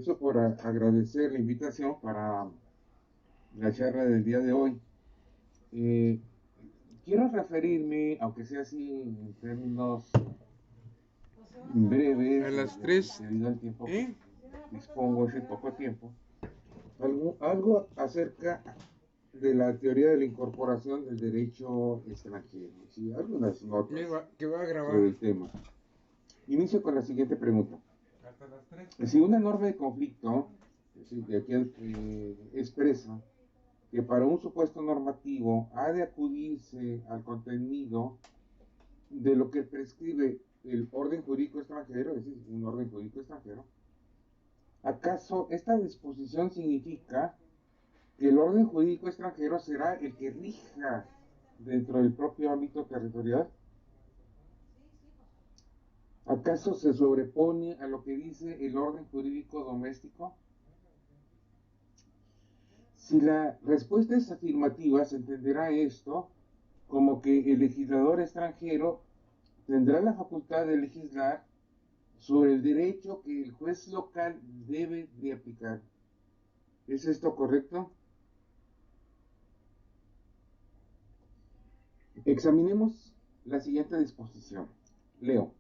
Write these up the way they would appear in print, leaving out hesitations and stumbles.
comienzo por agradecer la invitación para la charla del día de hoy. Eh, Quiero referirme, aunque sea así en términos A breves, las 3. debido al tiempo que ¿Eh? dispongo, ese poco tiempo, algo acerca de la teoría de la incorporación del derecho extranjero, ¿sí? Algunas notas Que va a grabar. sobre el tema. Inicio con la siguiente pregunta. Hasta las 3. Si una norma de conflicto, ¿sí?, de aquí expresa que para un supuesto normativo ha de acudirse al contenido de lo que prescribe el orden jurídico extranjero, es decir, un orden jurídico extranjero, ¿acaso esta disposición significa que el orden jurídico extranjero será el que rija dentro del propio ámbito territorial? ¿Acaso se sobrepone a lo que dice el orden jurídico doméstico? Si la respuesta es afirmativa, se entenderá esto como que el legislador extranjero tendrá la facultad de legislar sobre el derecho que el juez local debe de aplicar. ¿Es esto correcto? Examinemos la siguiente disposición. Leo.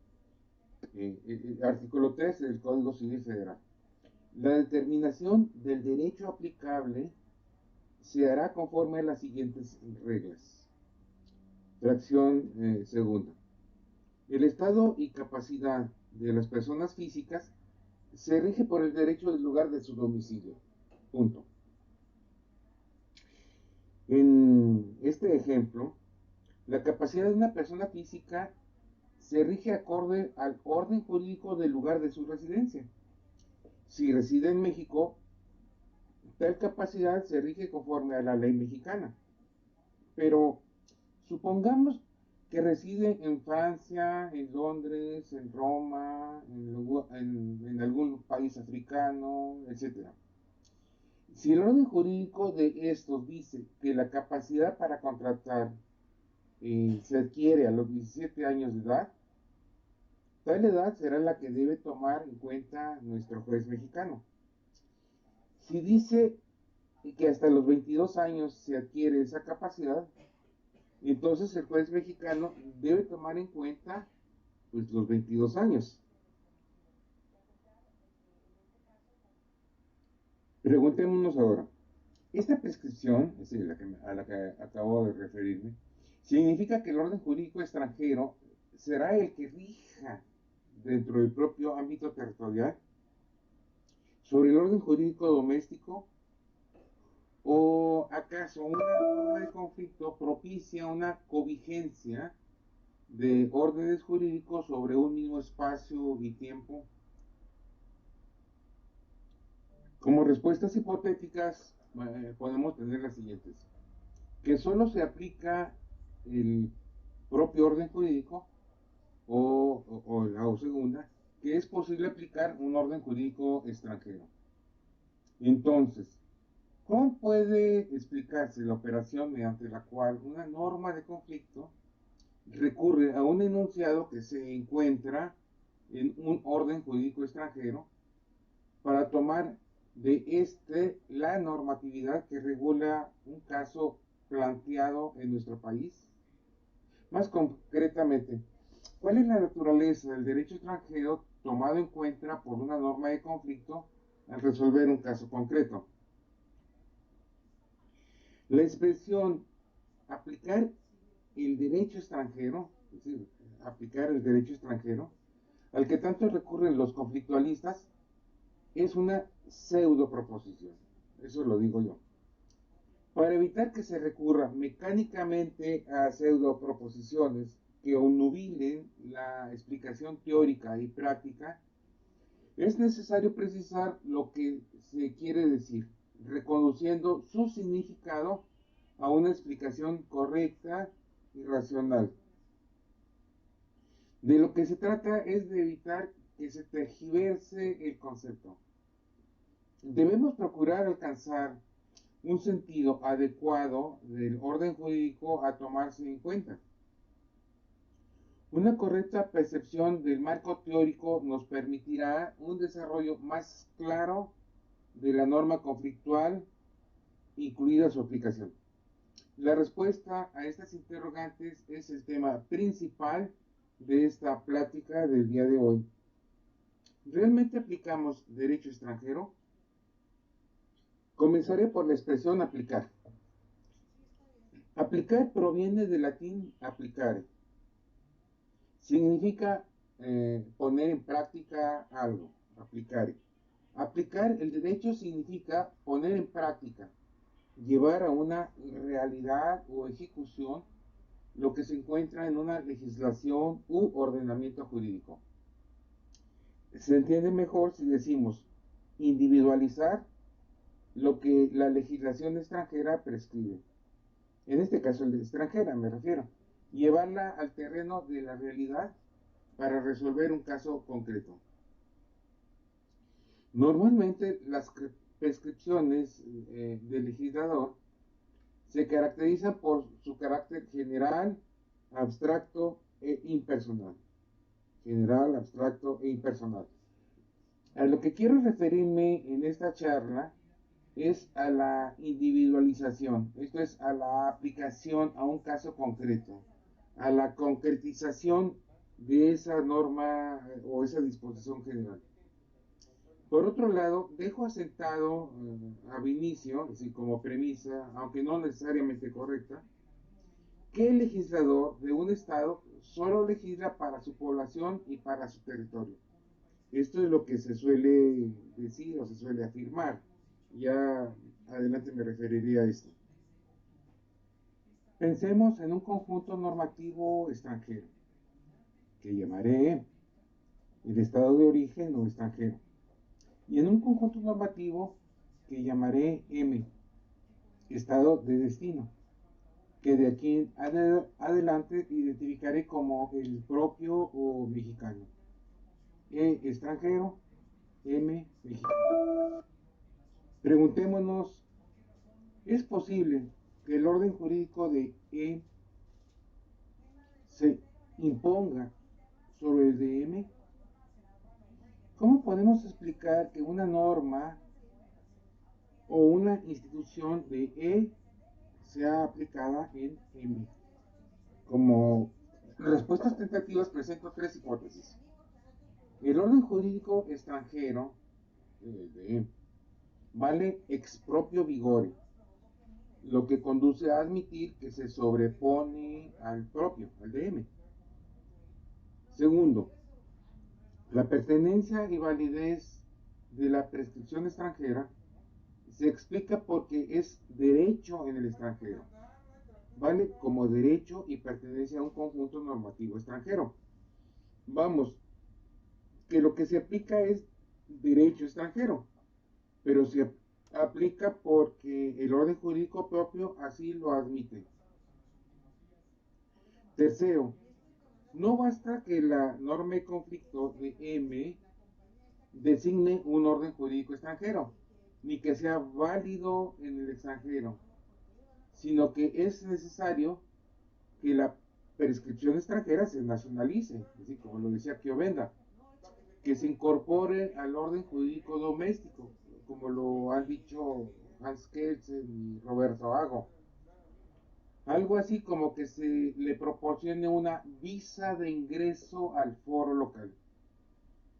Artículo 3 del Código Civil Federal. La determinación del derecho aplicable se hará conforme a las siguientes reglas. Fracción segunda. El estado y capacidad de las personas físicas se rige por el derecho del lugar de su domicilio. Punto. En este ejemplo, la capacidad de una persona física se rige acorde al orden jurídico del lugar de su residencia. Si reside en México, tal capacidad se rige conforme a la ley mexicana. Pero supongamos que reside en Francia, en Londres, en Roma, en algún país africano, etc. Si el orden jurídico de estos dice que la capacidad para contratar se adquiere a los 17 años de edad, tal edad será la que debe tomar en cuenta nuestro juez mexicano. Si dice que hasta los 22 años se adquiere esa capacidad, entonces el juez mexicano debe tomar en cuenta pues, los 22 años. Preguntémonos ahora, esta prescripción, es decir, a la que acabo de referirme, significa que el orden jurídico extranjero será el que rija dentro del propio ámbito territorial sobre el orden jurídico doméstico, o acaso una norma de conflicto propicia una covigencia de órdenes jurídicos sobre un mismo espacio y tiempo. Como respuestas hipotéticas podemos tener las siguientes: que solo se aplica el propio orden jurídico, o la segunda, que es posible aplicar un orden jurídico extranjero. Entonces, ¿cómo puede explicarse la operación mediante la cual una norma de conflicto recurre a un enunciado que se encuentra en un orden jurídico extranjero para tomar de este la normatividad que regula un caso planteado en nuestro país? Más concretamente, ¿cuál es la naturaleza del derecho extranjero tomado en cuenta por una norma de conflicto al resolver un caso concreto? La expresión aplicar el derecho extranjero, es decir, aplicar el derecho extranjero, al que tanto recurren los conflictualistas, es una pseudo proposición. Eso lo digo yo. Para evitar que se recurra mecánicamente a pseudo proposiciones que obnubilen la explicación teórica y práctica, es necesario precisar lo que se quiere decir, reconociendo su significado a una explicación correcta y racional. De lo que se trata es de evitar que se tergiverse el concepto. Debemos procurar alcanzar un sentido adecuado del orden jurídico a tomarse en cuenta. Una correcta percepción del marco teórico nos permitirá un desarrollo más claro de la norma conflictual, incluida su aplicación. La respuesta a estas interrogantes es el tema principal de esta plática del día de hoy. ¿Realmente aplicamos derecho extranjero? Comenzaré por la expresión aplicar. Aplicar proviene del latín applicare. Significa poner en práctica algo, aplicar. Aplicar el derecho significa poner en práctica, llevar a una realidad o ejecución lo que se encuentra en una legislación u ordenamiento jurídico. Se entiende mejor si decimos individualizar lo que la legislación extranjera prescribe. En este caso, el de extranjera me refiero. Llevarla al terreno de la realidad para resolver un caso concreto. Normalmente las prescripciones del legislador se caracterizan por su carácter general, abstracto e impersonal. General, abstracto e impersonal. A lo que quiero referirme en esta charla es a la individualización, esto es a la aplicación a un caso concreto, a la concretización de esa norma o esa disposición general. Por otro lado, dejo asentado ab inicio, así como premisa, aunque no necesariamente correcta, que el legislador de un Estado solo legisla para su población y para su territorio. Esto es lo que se suele decir o se suele afirmar. Ya adelante me referiré a esto. Pensemos en un conjunto normativo extranjero, que llamaré el Estado de origen o extranjero, y en un conjunto normativo que llamaré M, Estado de destino, que de aquí en adelante identificaré como el propio o mexicano. E extranjero, M mexicano. Preguntémonos, ¿es posible que el orden jurídico de E se imponga sobre el de M? ¿Cómo podemos explicar que una norma o una institución de E sea aplicada en M? Como respuestas tentativas presento tres hipótesis. El orden jurídico extranjero de vale ex proprio vigore, lo que conduce a admitir que se sobrepone al propio, al de M. Segundo, la pertenencia y validez de la prescripción extranjera se explica porque es derecho en el extranjero. Vale como derecho y pertenece a un conjunto normativo extranjero. Vamos, que lo que se aplica es derecho extranjero, pero se aplica porque el orden jurídico propio así lo admite. Tercero, no basta que la norma de conflicto de M designe un orden jurídico extranjero, ni que sea válido en el extranjero, sino que es necesario que la prescripción extranjera se nacionalice, así como lo decía Kiovenda, que se incorpore al orden jurídico doméstico, como lo han dicho Hans Kelsen y Roberto Ago. Algo así como que se le proporcione una visa de ingreso al foro local,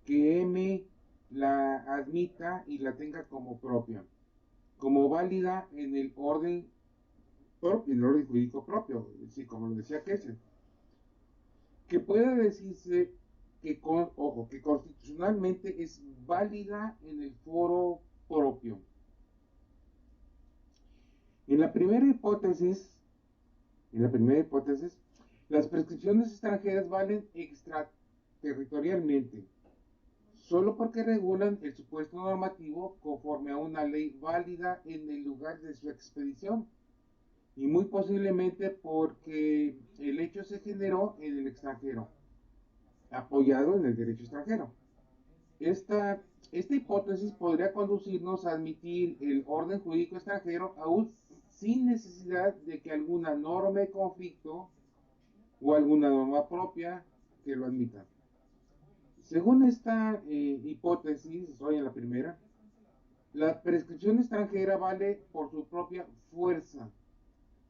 que M la admita y la tenga como propia, como válida en el orden propio, en el orden jurídico propio, así como lo decía Kelsen, que pueda decirse que, ojo, que constitucionalmente es válida en el foro propio. En la primera hipótesis, en la primera hipótesis, las prescripciones extranjeras valen extraterritorialmente, solo porque regulan el supuesto normativo conforme a una ley válida en el lugar de su expedición, y muy posiblemente porque el hecho se generó en el extranjero, apoyado en el derecho extranjero. Esta, esta hipótesis podría conducirnos a admitir el orden jurídico extranjero aún sin necesidad de que alguna norma de conflicto o alguna norma propia que lo admita. Según esta hipótesis, estoy en la primera, la prescripción extranjera vale por su propia fuerza,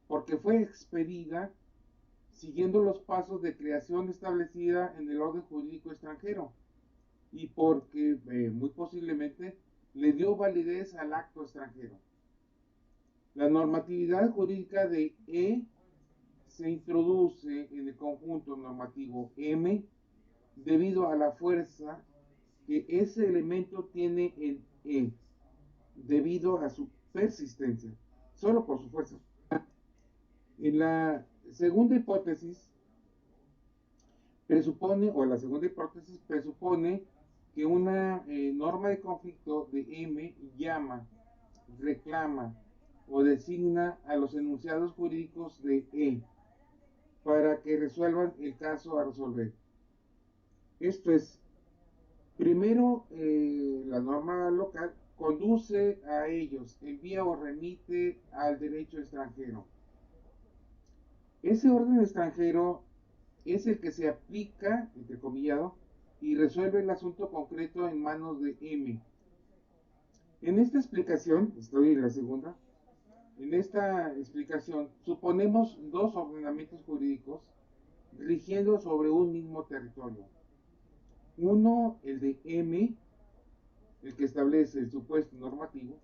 porque fue expedida siguiendo los pasos de creación establecida en el orden jurídico extranjero y porque muy posiblemente le dio validez al acto extranjero. La normatividad jurídica de E se introduce en el conjunto normativo M debido a la fuerza que ese elemento tiene en E, debido a su persistencia, solo por su fuerza. En la segunda hipótesis presupone, o la segunda hipótesis presupone que una norma de conflicto de M llama, reclama o designa a los enunciados jurídicos de E para que resuelvan el caso a resolver. Esto es, primero, la norma local conduce a ellos, envía o remite al derecho extranjero. Ese orden extranjero es el que se aplica, entrecomillado, y resuelve el asunto concreto en manos de M. En esta explicación, estoy en la segunda, en esta explicación suponemos dos ordenamientos jurídicos rigiendo sobre un mismo territorio. Uno, el de M, el que establece el supuesto normativo,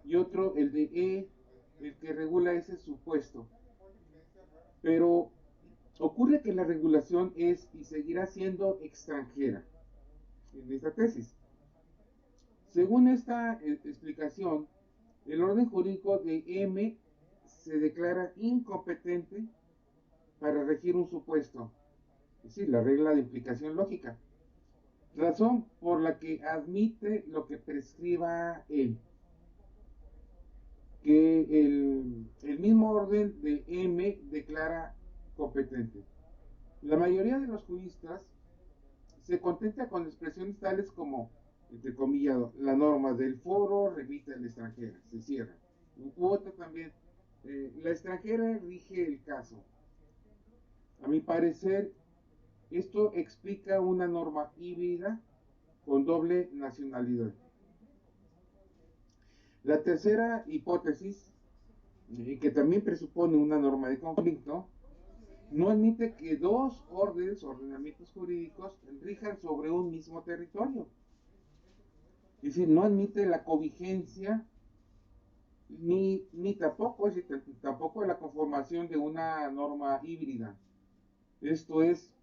y otro, el de E, el que regula ese supuesto. Pero ocurre que la regulación es y seguirá siendo extranjera en esta tesis. Según esta explicación, el orden jurídico de M se declara incompetente para regir un supuesto, es decir, la regla de implicación lógica, razón por la que admite lo que prescriba él, que el mismo orden de M declara competente. La mayoría de los juristas se contenta con expresiones tales como, entrecomillado, la norma del foro remite a la extranjera, se cierra. U otra también, la extranjera rige el caso. A mi parecer, esto explica una norma híbrida con doble nacionalidad. La tercera hipótesis, que también presupone una norma de conflicto, no admite que dos órdenes, ordenamientos jurídicos, rijan sobre un mismo territorio. Es decir, no admite la covigencia ni tampoco, es decir, tampoco la conformación de una norma híbrida. Esto es,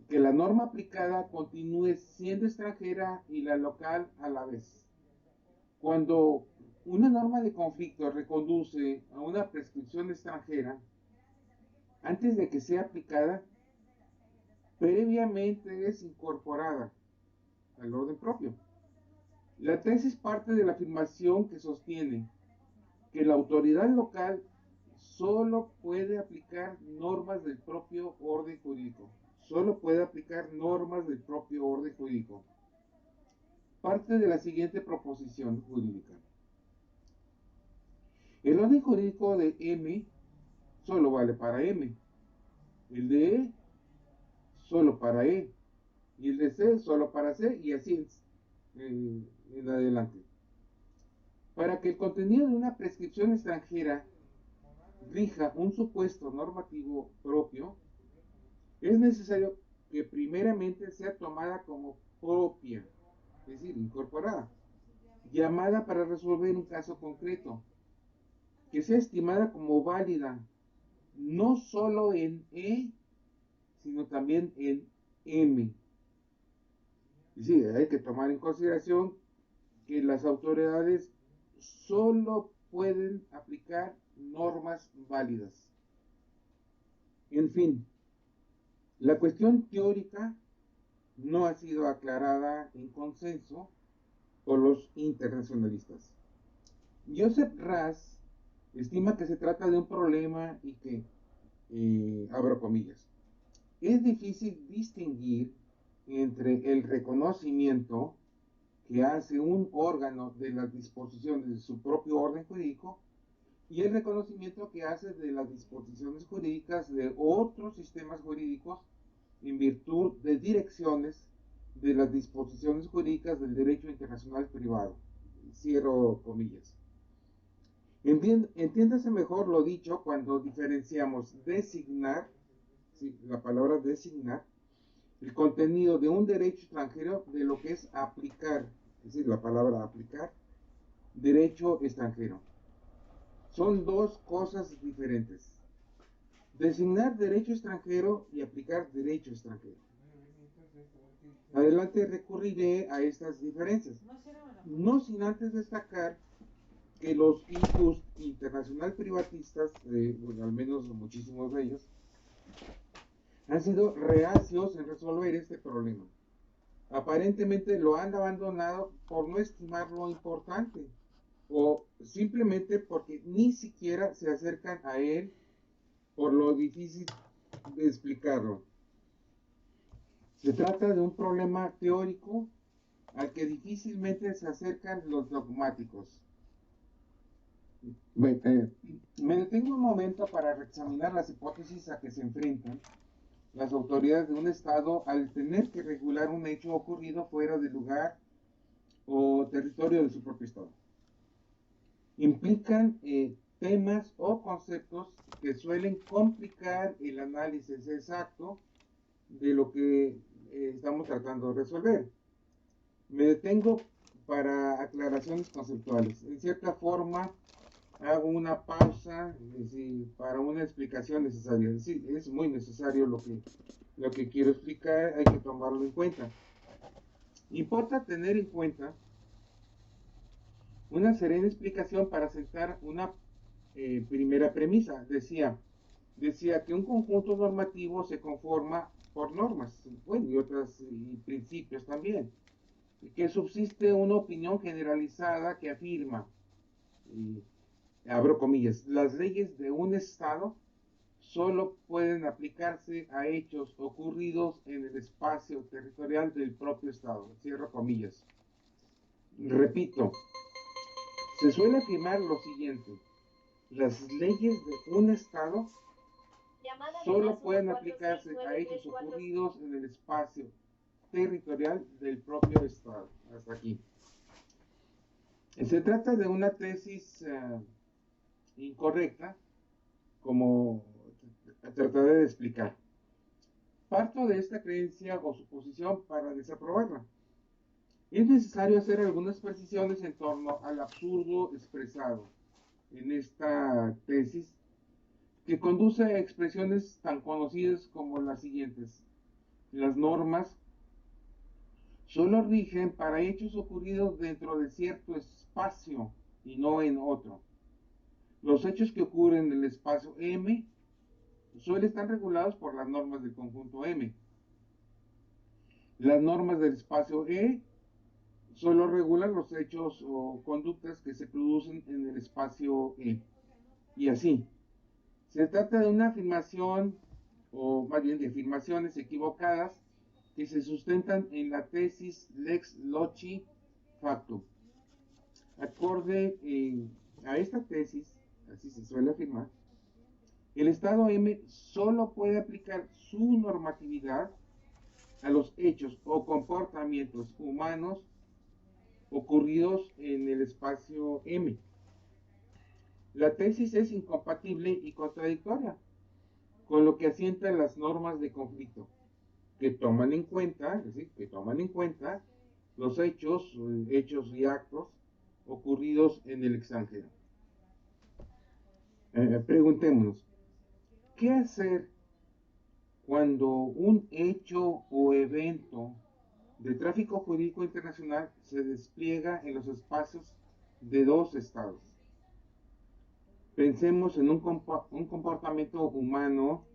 que la norma aplicada continúe siendo extranjera y la local a la vez. Cuando una norma de conflicto reconduce a una prescripción extranjera, antes de que sea aplicada, previamente es incorporada al orden propio. La tesis parte de la afirmación que sostiene que la autoridad local solo puede aplicar normas del propio orden jurídico. Solo puede aplicar normas del propio orden jurídico. Parte de la siguiente proposición jurídica. El orden jurídico de M solo vale para M. El de E solo para E. Y el de C solo para C. Y así en adelante. Para que el contenido de una prescripción extranjera rija un supuesto normativo propio, es necesario que primeramente sea tomada como propia, es decir, incorporada, llamada para resolver un caso concreto, que sea estimada como válida, no solo en E, sino también en M. Es decir, hay que tomar en consideración que las autoridades solo pueden aplicar normas válidas. En fin, la cuestión teórica no ha sido aclarada en consenso por los internacionalistas. Joseph Raz estima que se trata de un problema y que, abro comillas, es difícil distinguir entre el reconocimiento que hace un órgano de las disposiciones de su propio orden jurídico y el reconocimiento que hace de las disposiciones jurídicas de otros sistemas jurídicos en virtud de direcciones de las disposiciones jurídicas del derecho internacional privado. Cierro comillas. Entiéndase mejor lo dicho cuando diferenciamos designar, sí, la palabra designar, el contenido de un derecho extranjero de lo que es aplicar, es decir, la palabra aplicar, derecho extranjero. Son dos cosas diferentes. Designar derecho extranjero y aplicar derecho extranjero. Adelante recurriré a estas diferencias, no sin antes destacar que los ICUs internacional privatistas, bueno, al menos muchísimos de ellos, han sido reacios en resolver este problema. Aparentemente lo han abandonado por no estimarlo importante o simplemente porque ni siquiera se acercan a él por lo difícil de explicarlo. Se trata de un problema teórico al que difícilmente se acercan los dogmáticos. Me detengo un momento para reexaminar las hipótesis a que se enfrentan las autoridades de un Estado al tener que regular un hecho ocurrido fuera del lugar o territorio de su propio Estado. Implican temas o conceptos que suelen complicar el análisis exacto de lo que estamos tratando de resolver. Me detengo para aclaraciones conceptuales. En cierta forma, hago una pausa para una explicación necesaria. Es decir, es muy necesario lo que quiero explicar, hay que tomarlo en cuenta. Importa tener en cuenta una serena explicación para sentar una primera premisa. Decía que un conjunto normativo se conforma por normas, bueno, y otros principios también, y que subsiste una opinión generalizada que afirma, abro comillas, las leyes de un Estado solo pueden aplicarse a hechos ocurridos en el espacio territorial del propio Estado, cierro comillas. Repito, se suele afirmar lo siguiente: las leyes de un Estado solo pueden aplicarse a hechos ocurridos en el espacio territorial del propio Estado. Hasta aquí. Se trata de una tesis incorrecta, como trataré de explicar. Parto de esta creencia o suposición para desaprobarla. Es necesario hacer algunas precisiones en torno al absurdo expresado en esta tesis, que conduce a expresiones tan conocidas como las siguientes: las normas solo rigen para hechos ocurridos dentro de cierto espacio y no en otro. Los hechos que ocurren en el espacio M suelen estar regulados por las normas del conjunto M. Las normas del espacio E solo regulan los hechos o conductas que se producen en el espacio E. Y así. Se trata de una afirmación, o más bien de afirmaciones equivocadas, que se sustentan en la tesis lex loci factum. Acorde a esta tesis, así se suele afirmar, el Estado M solo puede aplicar su normatividad a los hechos o comportamientos humanos ocurridos en el espacio M. La tesis es incompatible y contradictoria con lo que asientan las normas de conflicto, que toman en cuenta, es decir, que toman en cuenta los hechos y actos ocurridos en el extranjero. Preguntémonos, ¿qué hacer cuando un hecho o evento de tráfico jurídico internacional se despliega en los espacios de dos estados? Pensemos en un comportamiento humano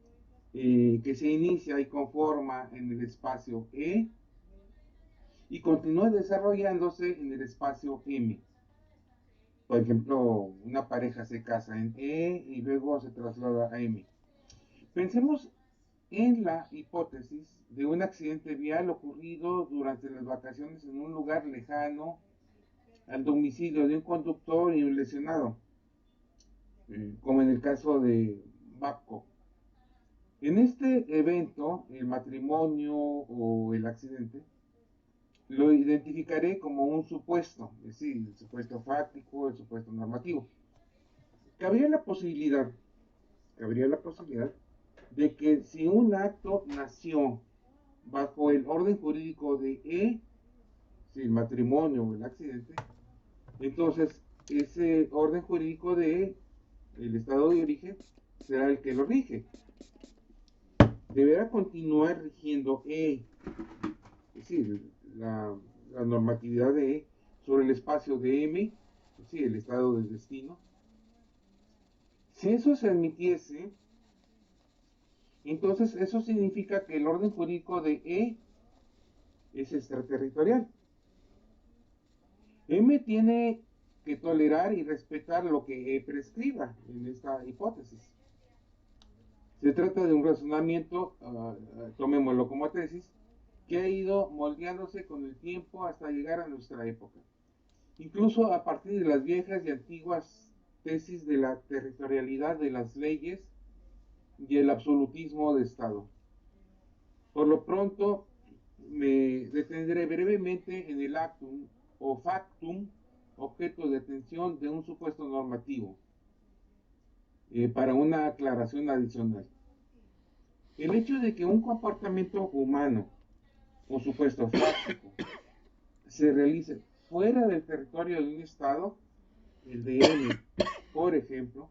que se inicia y conforma en el espacio E y continúa desarrollándose en el espacio M. Por ejemplo, una pareja se casa en E y luego se traslada a M. Pensemos en la hipótesis de un accidente vial ocurrido durante las vacaciones en un lugar lejano al domicilio de un conductor y un lesionado, como en el caso de Babcock. En este evento, el matrimonio o el accidente, lo identificaré como un supuesto, es decir, el supuesto fáctico, el supuesto normativo. Cabría la posibilidad, cabría la posibilidad de que si un acto nació bajo el orden jurídico de E, si el matrimonio o el accidente, entonces ese orden jurídico de E, el estado de origen, será el que lo rige. Deberá continuar rigiendo E, es decir, la normatividad de E sobre el espacio de M, es decir, el estado del destino. Si eso se admitiese, entonces eso significa que el orden jurídico de E es extraterritorial. M tiene que tolerar y respetar lo que E prescriba en esta hipótesis. Se trata de un razonamiento, tomémoslo como tesis, que ha ido moldeándose con el tiempo hasta llegar a nuestra época. Incluso a partir de las viejas y antiguas tesis de la territorialidad de las leyes y el absolutismo de Estado. Por lo pronto, me detendré brevemente en el actum o factum, objeto de atención de un supuesto normativo, para una aclaración adicional. El hecho de que un comportamiento humano o supuesto fáctico se realice fuera del territorio de un Estado, el de M, por ejemplo,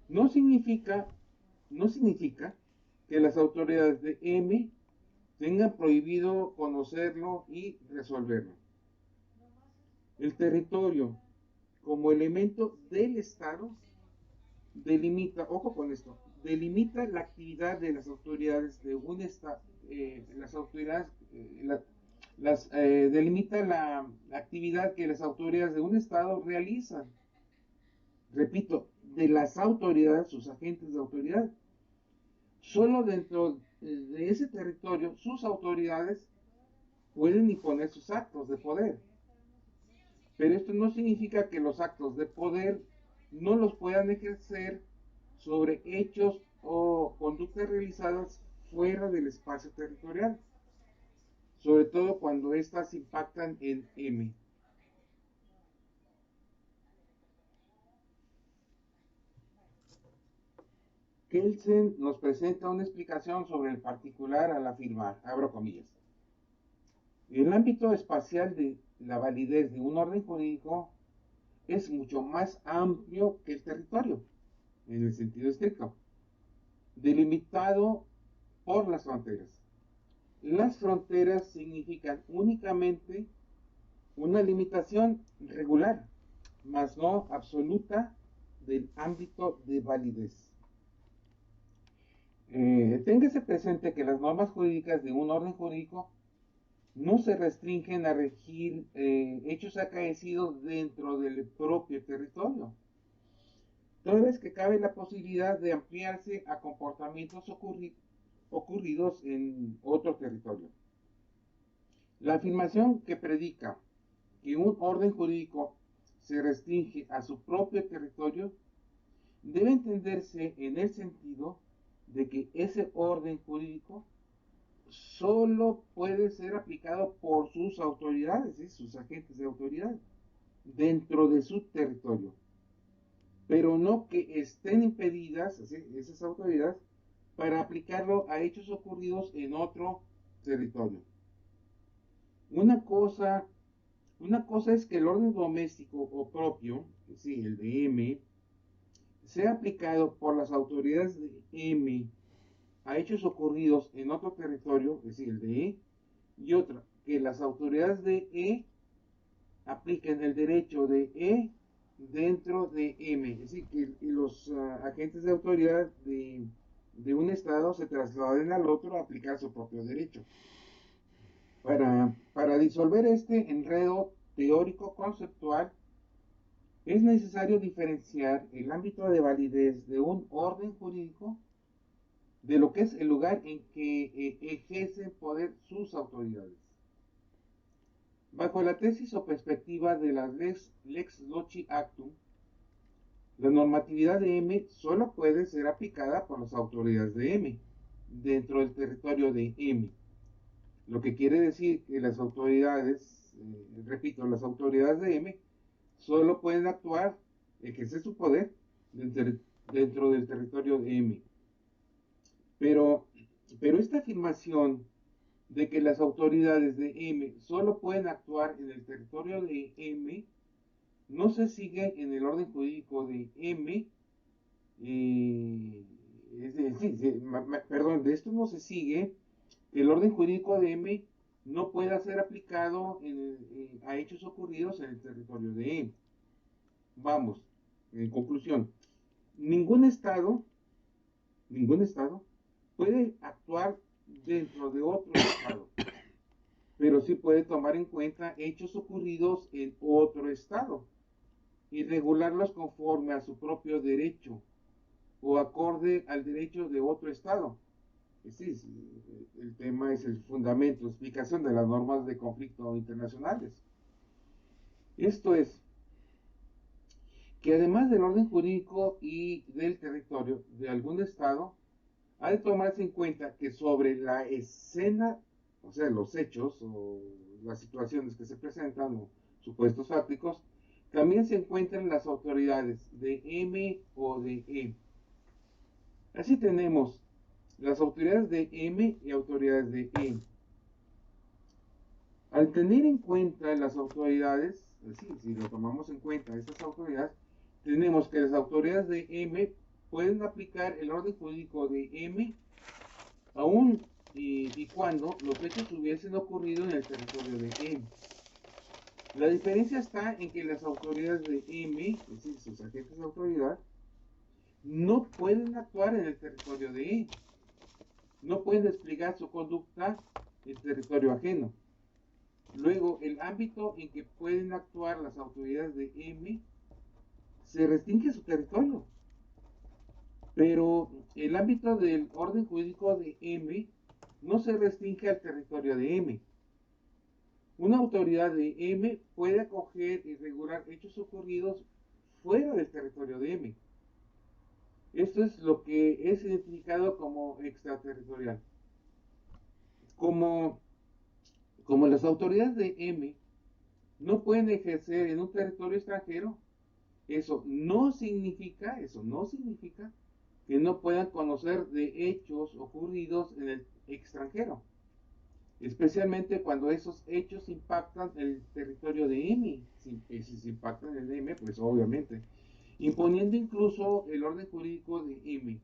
no significa, no significa que las autoridades de M tengan prohibido conocerlo y resolverlo. El territorio, como elemento del Estado, delimita, ojo con esto, delimita la actividad de las autoridades de un Estado, las autoridades, delimita la actividad que las autoridades de un Estado realizan. Repito, de las autoridades, sus agentes de autoridad. Solo dentro de ese territorio, sus autoridades pueden imponer sus actos de poder. Pero esto no significa que los actos de poder no los puedan ejercer sobre hechos o conductas realizadas fuera del espacio territorial, sobre todo cuando éstas impactan en M. Kelsen nos presenta una explicación sobre el particular al afirmar, abro comillas, el ámbito espacial de la validez de un orden jurídico es mucho más amplio que el territorio, en el sentido estricto, delimitado por las fronteras. Las fronteras significan únicamente una limitación regular, mas no absoluta, del ámbito de validez. Téngase presente que las normas jurídicas de un orden jurídico no se restringen a regir hechos acaecidos dentro del propio territorio, toda vez que cabe la posibilidad de ampliarse a comportamientos ocurridos en otro territorio. La afirmación que predica que un orden jurídico se restringe a su propio territorio debe entenderse en el sentido de que ese orden jurídico solo puede ser aplicado por sus autoridades, ¿sí? Sus agentes de autoridad, dentro de su territorio, pero no que estén impedidas, ¿sí? Esas autoridades, para aplicarlo a hechos ocurridos en otro territorio. Una cosa, una cosa es que el orden doméstico o propio, sí, el de M, sea aplicado por las autoridades de M a hechos ocurridos en otro territorio, es decir, el de E, y otra, que las autoridades de E apliquen el derecho de E dentro de M, es decir, que los agentes de autoridad de un estado se trasladen al otro a aplicar su propio derecho. Para disolver este enredo teórico conceptual, es necesario diferenciar el ámbito de validez de un orden jurídico de lo que es el lugar en que ejercen poder sus autoridades. Bajo la tesis o perspectiva de la lex loci actum, La normatividad de M solo puede ser aplicada por las autoridades de M dentro del territorio de M. Lo que quiere decir que las autoridades, repito, las autoridades de M solo pueden actuar, ejercer su poder dentro del territorio de M. Pero, pero esta afirmación de que las autoridades de M solo pueden actuar en el territorio de M no se sigue en el orden jurídico de M. Perdón, de esto no se sigue que el orden jurídico de M no pueda ser aplicado a hechos ocurridos en el territorio de M. Vamos, en conclusión, ningún estado, ningún estado puede actuar dentro de otro estado, pero sí puede tomar en cuenta hechos ocurridos en otro estado y regularlos conforme a su propio derecho o acorde al derecho de otro estado. Sí, el tema es el fundamento, explicación de las normas de conflicto internacionales. Esto es, que además del orden jurídico y del territorio de algún estado, ha de tomarse en cuenta que sobre la escena, o sea, los hechos o las situaciones que se presentan o supuestos fácticos, también se encuentran las autoridades de M o de E. Así tenemos las autoridades de M y autoridades de E. Al tener en cuenta las autoridades, si lo tomamos en cuenta estas autoridades, tenemos que las autoridades de M pueden aplicar el orden jurídico de M aun y cuando los hechos hubiesen ocurrido en el territorio de M. La diferencia está en que las autoridades de M, es decir, sus agentes de autoridad, no pueden actuar en el territorio de E. No pueden desplegar su conducta en territorio ajeno. Luego, el ámbito en que pueden actuar las autoridades de M se restringe a su territorio. Pero el ámbito del orden jurídico de M no se restringe al territorio de M. Una autoridad de M puede acoger y regular hechos ocurridos fuera del territorio de M. Esto es lo que es identificado como extraterritorial. Como, como las autoridades de M no pueden ejercer en un territorio extranjero, eso no significa que no puedan conocer de hechos ocurridos en el extranjero, especialmente cuando esos hechos impactan el territorio de M. Si se impactan el M, pues obviamente, imponiendo incluso el orden jurídico de M.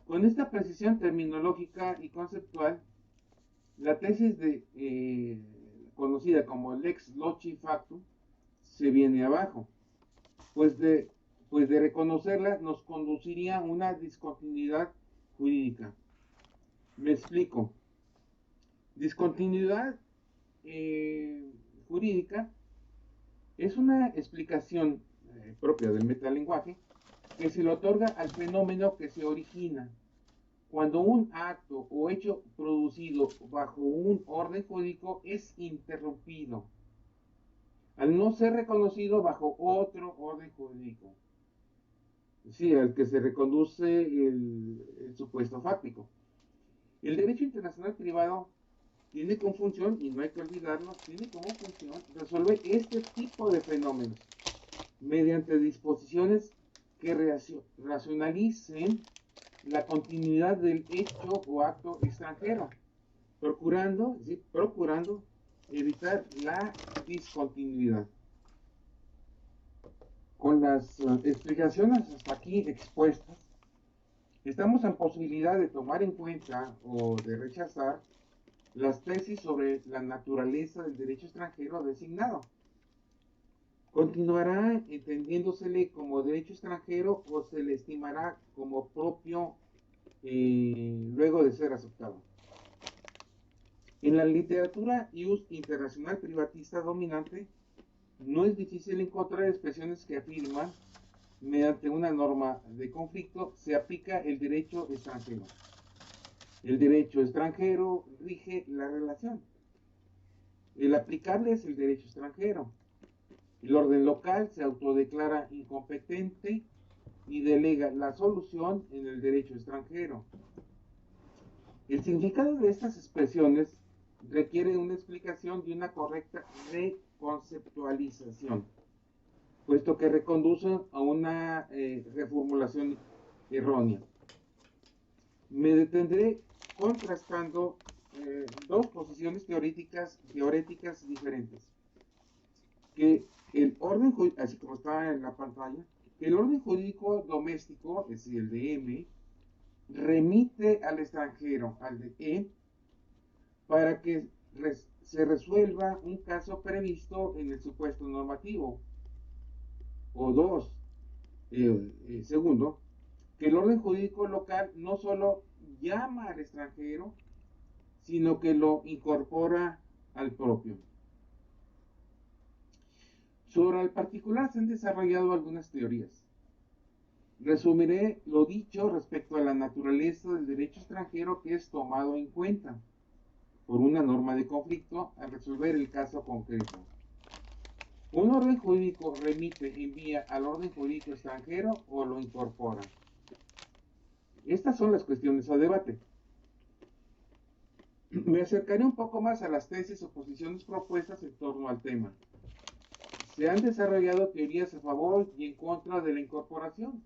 Con esta precisión terminológica y conceptual, la tesis conocida como lex loci factum se viene abajo, pues de, pues de reconocerla nos conduciría a una discontinuidad jurídica. Me explico. Discontinuidad jurídica es una explicación propia del metalenguaje que se le otorga al fenómeno que se origina cuando un acto o hecho producido bajo un orden jurídico es interrumpido, al no ser reconocido bajo otro orden jurídico. Sí, al que se reconduce el supuesto fáctico. El derecho internacional privado tiene como función, y no hay que olvidarlo, tiene como función resolver este tipo de fenómenos mediante disposiciones que racionalicen la continuidad del hecho o acto extranjero, procurando evitar la discontinuidad. Con las explicaciones hasta aquí expuestas, estamos en posibilidad de tomar en cuenta o de rechazar las tesis sobre la naturaleza del derecho extranjero designado. ¿Continuará entendiéndosele como derecho extranjero o se le estimará como propio luego de ser aceptado? En la literatura ius internacional privatista dominante, no es difícil encontrar expresiones que afirman, mediante una norma de conflicto, se aplica el derecho extranjero. El derecho extranjero rige la relación. El aplicable es el derecho extranjero. El orden local se autodeclara incompetente y delega la solución en el derecho extranjero. El significado de estas expresiones requiere una explicación y una correcta reconceptualización, puesto que reconducen a una reformulación errónea. Me detendré contrastando dos posiciones teoréticas diferentes. Que el orden, así como está en la pantalla, que el orden jurídico doméstico, es decir, el de M, remite al extranjero, al de E, para que se resuelva un caso previsto en el supuesto normativo. O dos, segundo, que el orden jurídico local no solo llama al extranjero, sino que lo incorpora al propio. Sobre el particular se han desarrollado algunas teorías. Resumiré lo dicho respecto a la naturaleza del derecho extranjero que es tomado en cuenta por una norma de conflicto al resolver el caso concreto. Un orden jurídico remite, envía al orden jurídico extranjero o lo incorpora. Estas son las cuestiones a debate. Me acercaré un poco más a las tesis o posiciones propuestas en torno al tema. Se han desarrollado teorías a favor y en contra de la incorporación.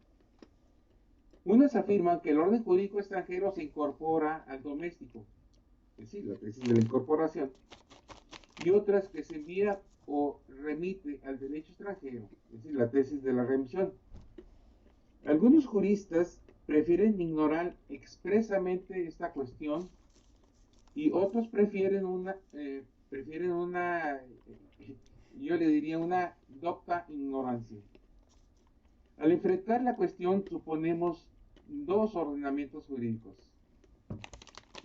Unas afirman que el orden jurídico extranjero se incorpora al doméstico, es decir, la tesis de la incorporación, y otras que se envía o remite al derecho extranjero, es decir, la tesis de la remisión. Algunos juristas prefieren ignorar expresamente esta cuestión y otros prefieren yo le diría una docta ignorancia. Al enfrentar la cuestión suponemos dos ordenamientos jurídicos.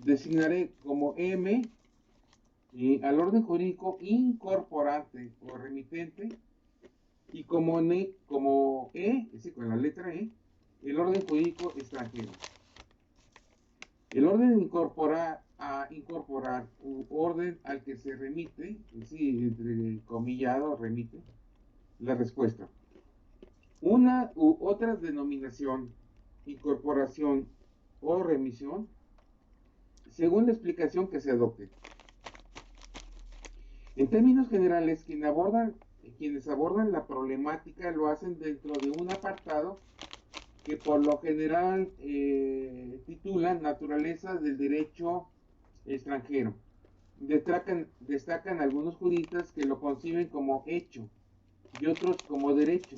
Designaré como M al orden jurídico incorporante o remitente y como E, es decir, con la letra E, el orden jurídico extranjero. El orden de incorporar u orden al que se remite, es decir, entre comillado remite, la respuesta. Una u otra denominación, incorporación o remisión, según la explicación que se adopte. En términos generales, quienes abordan la problemática lo hacen dentro de un apartado que por lo general titulan Naturaleza del Derecho Extranjero. Destacan algunos juristas que lo conciben como hecho y otros como derecho.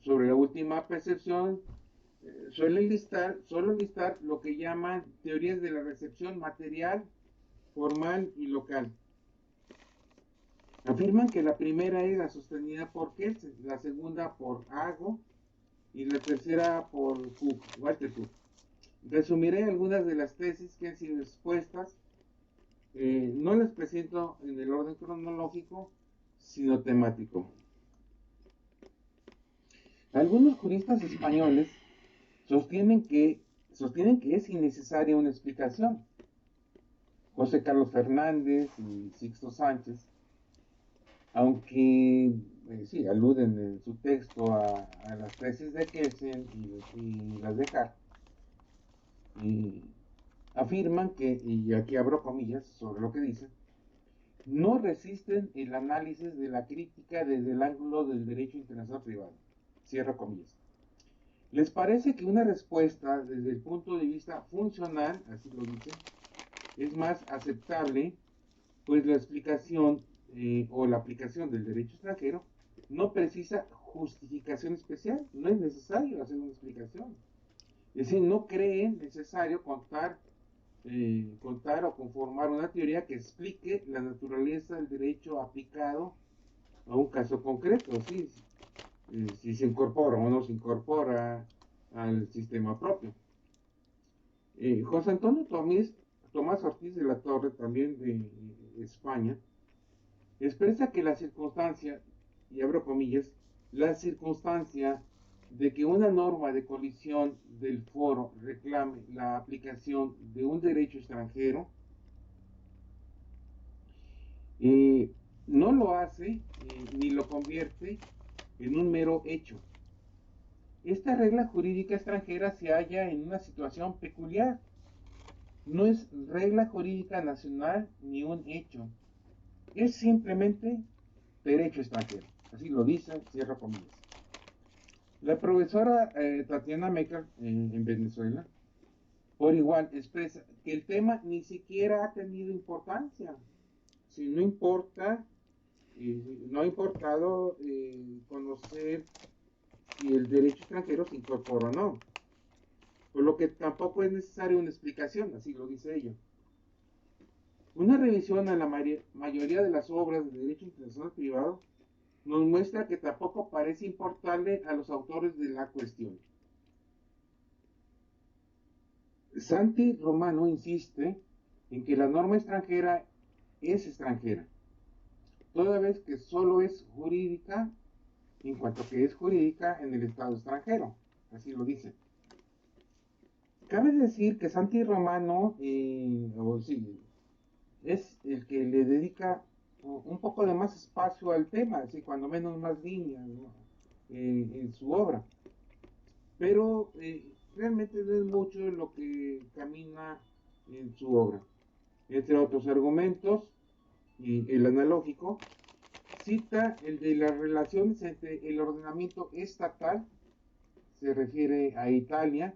Sobre la última percepción, suelen listar lo que llaman teorías de la recepción material, formal y local. Afirman que la primera es la sostenida por Kelsen, la segunda por Ago y la tercera por Walter Cook. Resumiré algunas de las tesis que han sido expuestas. No las presento en el orden cronológico, sino temático. Algunos juristas españoles sostienen que es innecesaria una explicación. José Carlos Fernández y Sixto Sánchez, aunque sí, aluden en su texto a las tesis de Kelsen y las de Hart, afirman que, y aquí abro comillas sobre lo que dicen, no resisten el análisis de la crítica desde el ángulo del derecho internacional privado. Cierro comillas. Les parece que una respuesta desde el punto de vista funcional, así lo dicen, es más aceptable, pues la explicación o la aplicación del derecho extranjero no precisa justificación especial, no es necesario hacer una explicación. Es decir, no creen necesario contar o conformar una teoría que explique la naturaleza del derecho aplicado a un caso concreto, ¿sí? Si se incorpora o no se incorpora al sistema propio. José Antonio Tomás Ortiz de la Torre, también de España, expresa que la circunstancia, y abro comillas, la circunstancia de que una norma de colisión del foro reclame la aplicación de un derecho extranjero, no lo hace ni lo convierte en un mero hecho, esta regla jurídica extranjera se halla en una situación peculiar. No es regla jurídica nacional ni un hecho. Es simplemente derecho extranjero. Así lo dice, cierro comillas. La profesora Tatiana Mecker en Venezuela, por igual, expresa que el tema ni siquiera ha tenido importancia. Si no importa, no ha importado conocer si el derecho extranjero se incorpora o no. Por lo que tampoco es necesaria una explicación, así lo dice ella. Una revisión a la mayoría de las obras de derecho internacional privado nos muestra que tampoco parece importarle a los autores de la cuestión. Santi Romano insiste en que la norma extranjera es extranjera, toda vez que solo es jurídica en cuanto que es jurídica en el Estado extranjero. Así lo dice. Cabe decir que Santi Romano sí, es el que le dedica un poco de más espacio al tema, así, cuando menos más líneas, ¿no? En su obra. Pero realmente no es mucho lo que camina en su obra. Entre otros argumentos, y el analógico, cita el de las relaciones entre el ordenamiento estatal, se refiere a Italia,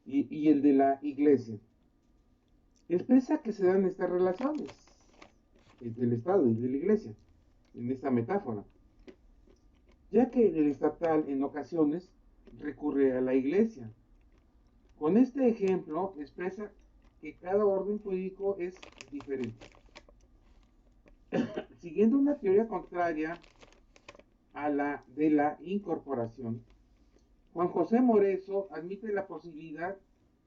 y el de la iglesia. Expresa que se dan estas relaciones entre el Estado y de la iglesia, en esta metáfora, ya que el estatal en ocasiones recurre a la iglesia. Con este ejemplo expresa que cada orden jurídico es diferente. Siguiendo una teoría contraria a la de la incorporación, Juan José Moreso admite la posibilidad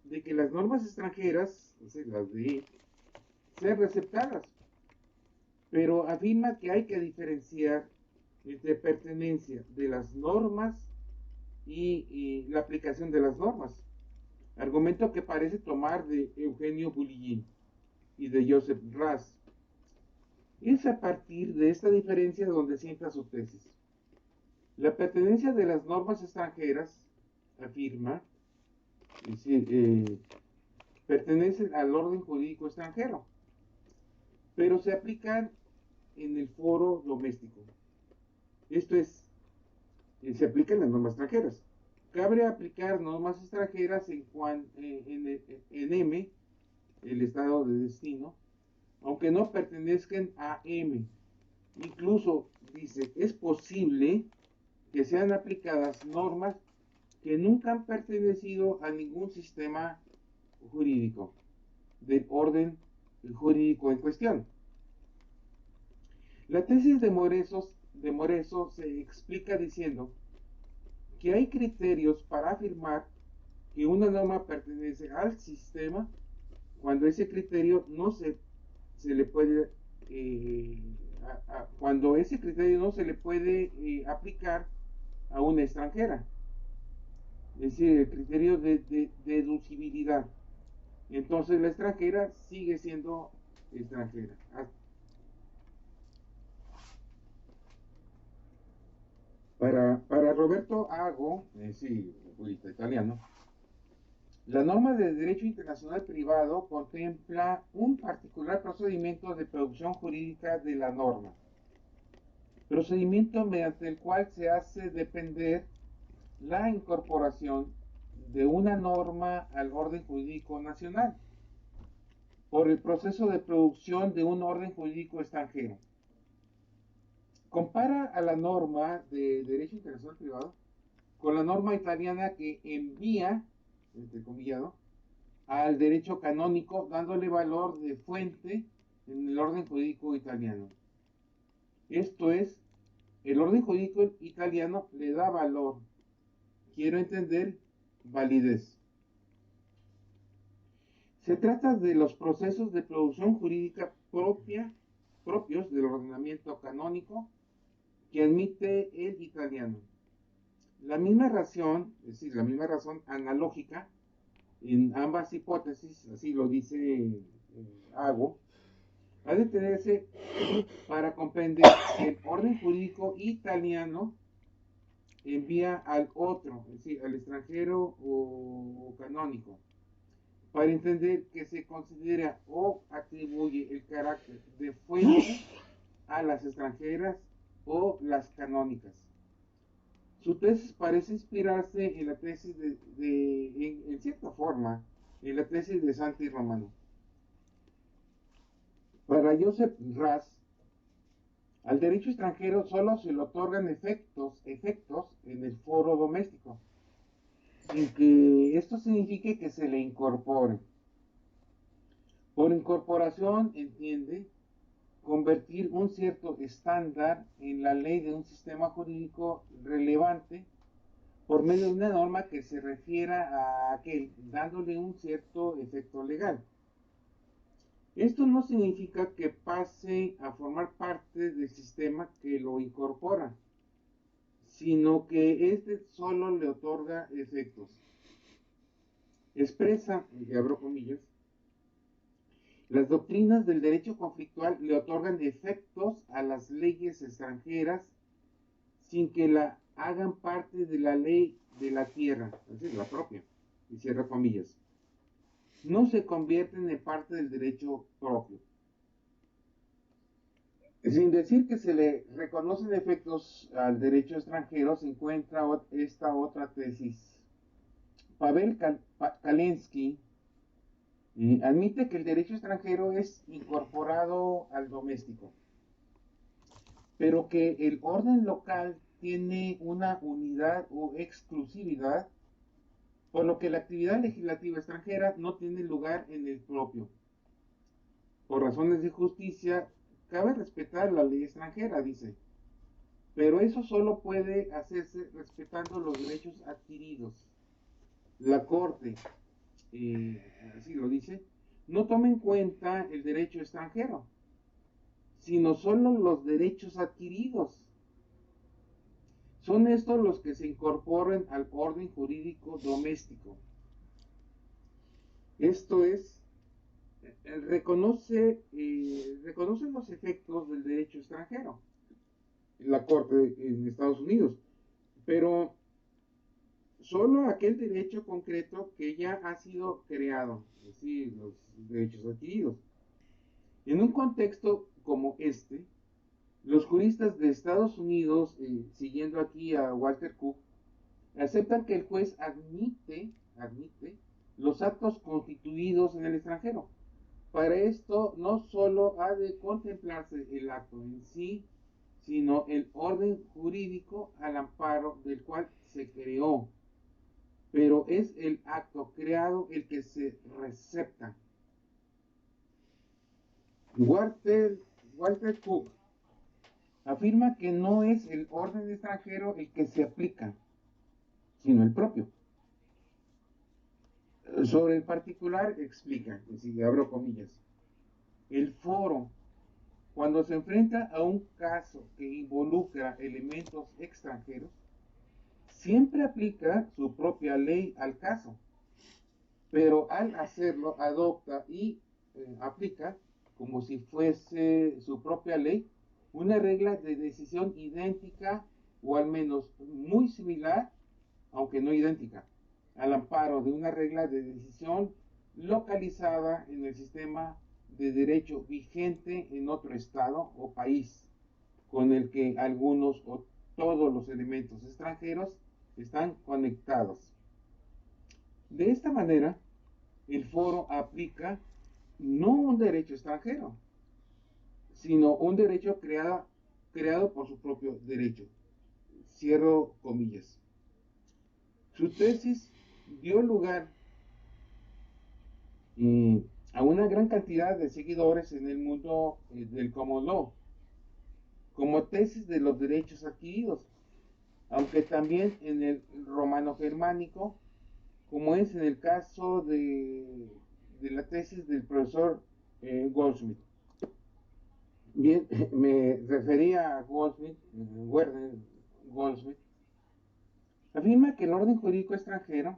de que las normas extranjeras, es decir, las de sean receptadas, pero afirma que hay que diferenciar entre pertenencia de las normas y la aplicación de las normas, argumento que parece tomar de Eugenio Bullion y de Joseph Raz. Es a partir de esta diferencia donde sienta su tesis. La pertenencia de las normas extranjeras, afirma, es decir, pertenecen al orden jurídico extranjero, pero se aplican en el foro doméstico. Esto es, se aplican las normas extranjeras. Cabe aplicar normas extranjeras en M, el estado de destino, aunque no pertenezcan a M. Incluso, dice, es posible que sean aplicadas normas que nunca han pertenecido a ningún sistema jurídico del orden jurídico en cuestión. La tesis de Moreso se explica diciendo que hay criterios para afirmar que una norma pertenece al sistema cuando ese criterio no se le puede cuando ese criterio no se le puede aplicar a una extranjera, es decir, el criterio de deducibilidad. Entonces la extranjera sigue siendo extranjera. Para Roberto Ago, sí, jurista italiano, la norma de derecho internacional privado contempla un particular procedimiento de producción jurídica de la norma, procedimiento mediante el cual se hace depender la incorporación de una norma al orden jurídico nacional por el proceso de producción de un orden jurídico extranjero. Compara a la norma de derecho internacional privado con la norma italiana que envía, entrecomillado, al derecho canónico, dándole valor de fuente en el orden jurídico italiano. Esto es, el orden jurídico italiano le da valor, quiero entender, validez. Se trata de los procesos de producción jurídica propios del ordenamiento canónico que admite el italiano. La misma razón, es decir, la misma razón analógica en ambas hipótesis, así lo dice Ago, ha de tenerse para comprender que el orden jurídico italiano envía al otro, es decir, al extranjero o canónico, para entender que se considera o atribuye el carácter de fuente a las extranjeras o las canónicas. Su tesis parece inspirarse en la tesis en cierta forma, en la tesis de Santi Romano. Para Joseph Ras, al derecho extranjero solo se le otorgan efectos en el foro doméstico, sin que esto signifique que se le incorpore. Por incorporación entiende convertir un cierto estándar en la ley de un sistema jurídico relevante por medio de una norma que se refiera a aquel, dándole un cierto efecto legal. Esto no significa que pase a formar parte del sistema que lo incorpora, sino que este solo le otorga efectos. Expresa, y abro comillas, las doctrinas del derecho conflictual le otorgan efectos a las leyes extranjeras sin que la hagan parte de la ley de la tierra, es decir, la propia, y cierra comillas. No se convierten en parte del derecho propio. Sin decir que se le reconocen efectos al derecho extranjero, se encuentra esta otra tesis. Pavel Kalensky admite que el derecho extranjero es incorporado al doméstico, pero que el orden local tiene una unidad o exclusividad, por lo que la actividad legislativa extranjera no tiene lugar en el propio. Por razones de justicia, cabe respetar la ley extranjera, dice, pero eso solo puede hacerse respetando los derechos adquiridos. La Corte, así lo dice, no toma en cuenta el derecho extranjero, sino solo los derechos adquiridos. Son estos los que se incorporan al orden jurídico doméstico. Esto es, reconoce los efectos del derecho extranjero, la Corte en Estados Unidos, pero solo aquel derecho concreto que ya ha sido creado, es decir, los derechos adquiridos. En un contexto como este, los juristas de Estados Unidos, siguiendo aquí a Walter Cook, aceptan que el juez admite los actos constituidos en el extranjero. Para esto no solo ha de contemplarse el acto en sí, sino el orden jurídico al amparo del cual se creó. Pero es el acto creado el que se recepta. Walter Cook afirma que no es el orden extranjero el que se aplica, sino el propio. Sobre el particular explica, si abro comillas, el foro, cuando se enfrenta a un caso que involucra elementos extranjeros, siempre aplica su propia ley al caso, pero al hacerlo adopta y aplica, como si fuese su propia ley, una regla de decisión idéntica o al menos muy similar, aunque no idéntica, al amparo de una regla de decisión localizada en el sistema de derecho vigente en otro estado o país, con el que algunos o todos los elementos extranjeros están conectados. De esta manera, el foro aplica no un derecho extranjero, sino un derecho creado por su propio derecho. Cierro comillas. Su tesis dio lugar a una gran cantidad de seguidores en el mundo del common law, como tesis de los derechos adquiridos, aunque también en el romano-germánico, como es en el caso de la tesis del profesor Goldsmith. Bien, me refería a Goldsmith, Werner Goldsmith, afirma que el orden jurídico extranjero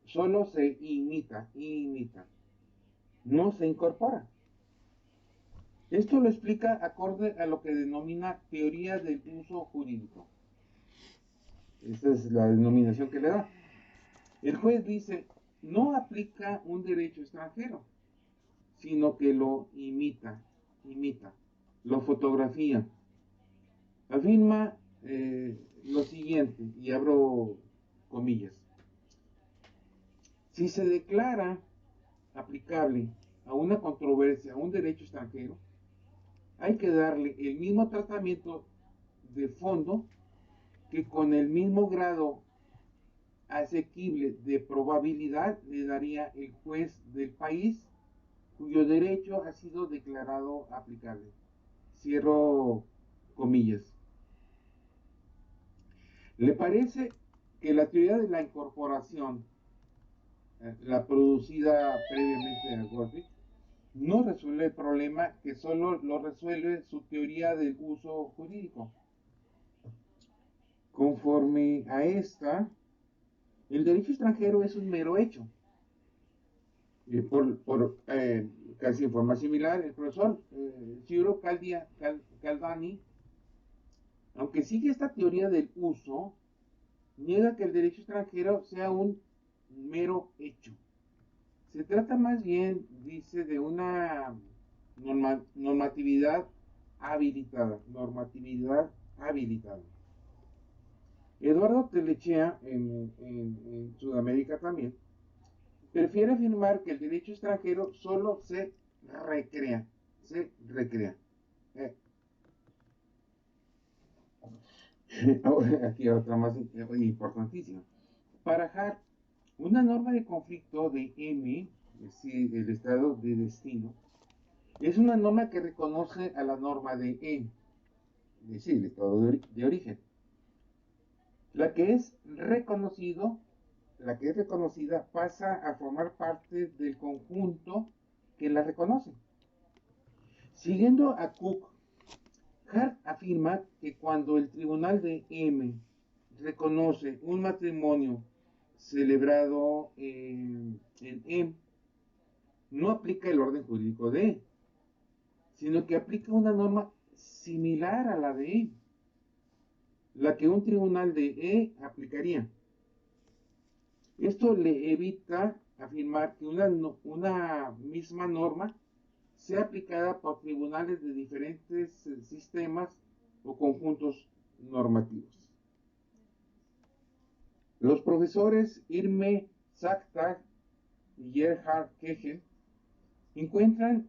solo se imita, no se incorpora. Esto lo explica acorde a lo que denomina teoría del uso jurídico. Esa es la denominación que le da. El juez dice, no aplica un derecho extranjero, sino que lo imita, lo fotografía. Afirma lo siguiente, y abro comillas. Si se declara aplicable a una controversia, a un derecho extranjero, hay que darle el mismo tratamiento de fondo que con el mismo grado asequible de probabilidad le daría el juez del país cuyo derecho ha sido declarado aplicable. Cierro comillas. ¿Le parece que la teoría de la incorporación, la producida previamente a Goldwyn, no resuelve el problema que solo lo resuelve su teoría del uso jurídico? Conforme a esta, el derecho extranjero es un mero hecho. Por casi en forma similar, el profesor Ciro Caldani, aunque sigue esta teoría del uso, niega que el derecho extranjero sea un mero hecho. Se trata más bien, dice, de una normatividad habilitada. Normatividad habilitada. Eduardo Telechea, en Sudamérica también, prefiere afirmar que el derecho extranjero solo se recrea. Se recrea. Aquí otra más importantísima. Para Hart, una norma de conflicto de M, es decir, el estado de destino, es una norma que reconoce a la norma de E, es decir, el estado de origen. La que es reconocida pasa a formar parte del conjunto que la reconoce. Siguiendo a Cook, Hart afirma que cuando el tribunal de M reconoce un matrimonio celebrado en M, no aplica el orden jurídico de E, sino que aplica una norma similar a la de E, la que un tribunal de E aplicaría. Esto le evita afirmar que una misma norma sea aplicada por tribunales de diferentes sistemas o conjuntos normativos. Los profesores Irme Saktag y Gerhard Kegel encuentran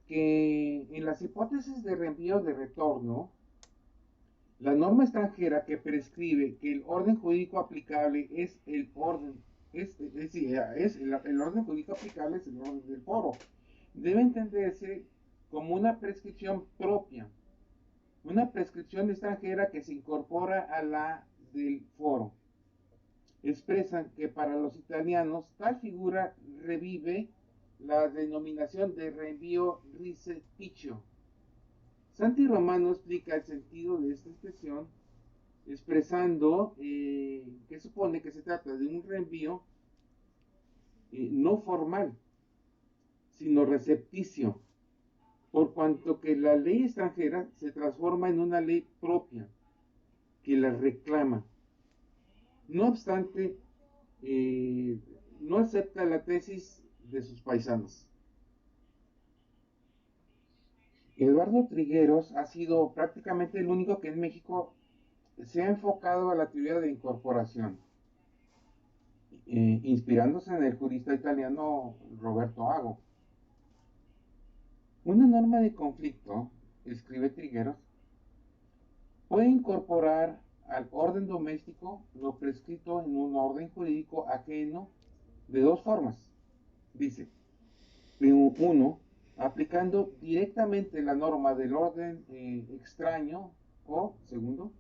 que en las hipótesis de reenvío de retorno, la norma extranjera que prescribe que el orden jurídico aplicable es el orden, el orden jurídico aplicable es el orden del foro, debe entenderse como una prescripción propia, una prescripción extranjera que se incorpora a la del foro. Expresan que para los italianos tal figura revive la denominación de reenvío rice-piccio. Santi Romano explica el sentido de esta expresión expresando que supone que se trata de un reenvío no formal, sino recepticio, por cuanto que la ley extranjera se transforma en una ley propia que la reclama. No obstante, no acepta la tesis de sus paisanos. Eduardo Trigueros ha sido prácticamente el único que en México se ha enfocado a la teoría de incorporación, inspirándose en el jurista italiano Roberto Ago. Una norma de conflicto, escribe Trigueros, puede incorporar al orden doméstico lo prescrito en un orden jurídico ajeno de dos formas. Dice, uno, aplicando directamente la norma del orden extraño, o segundo,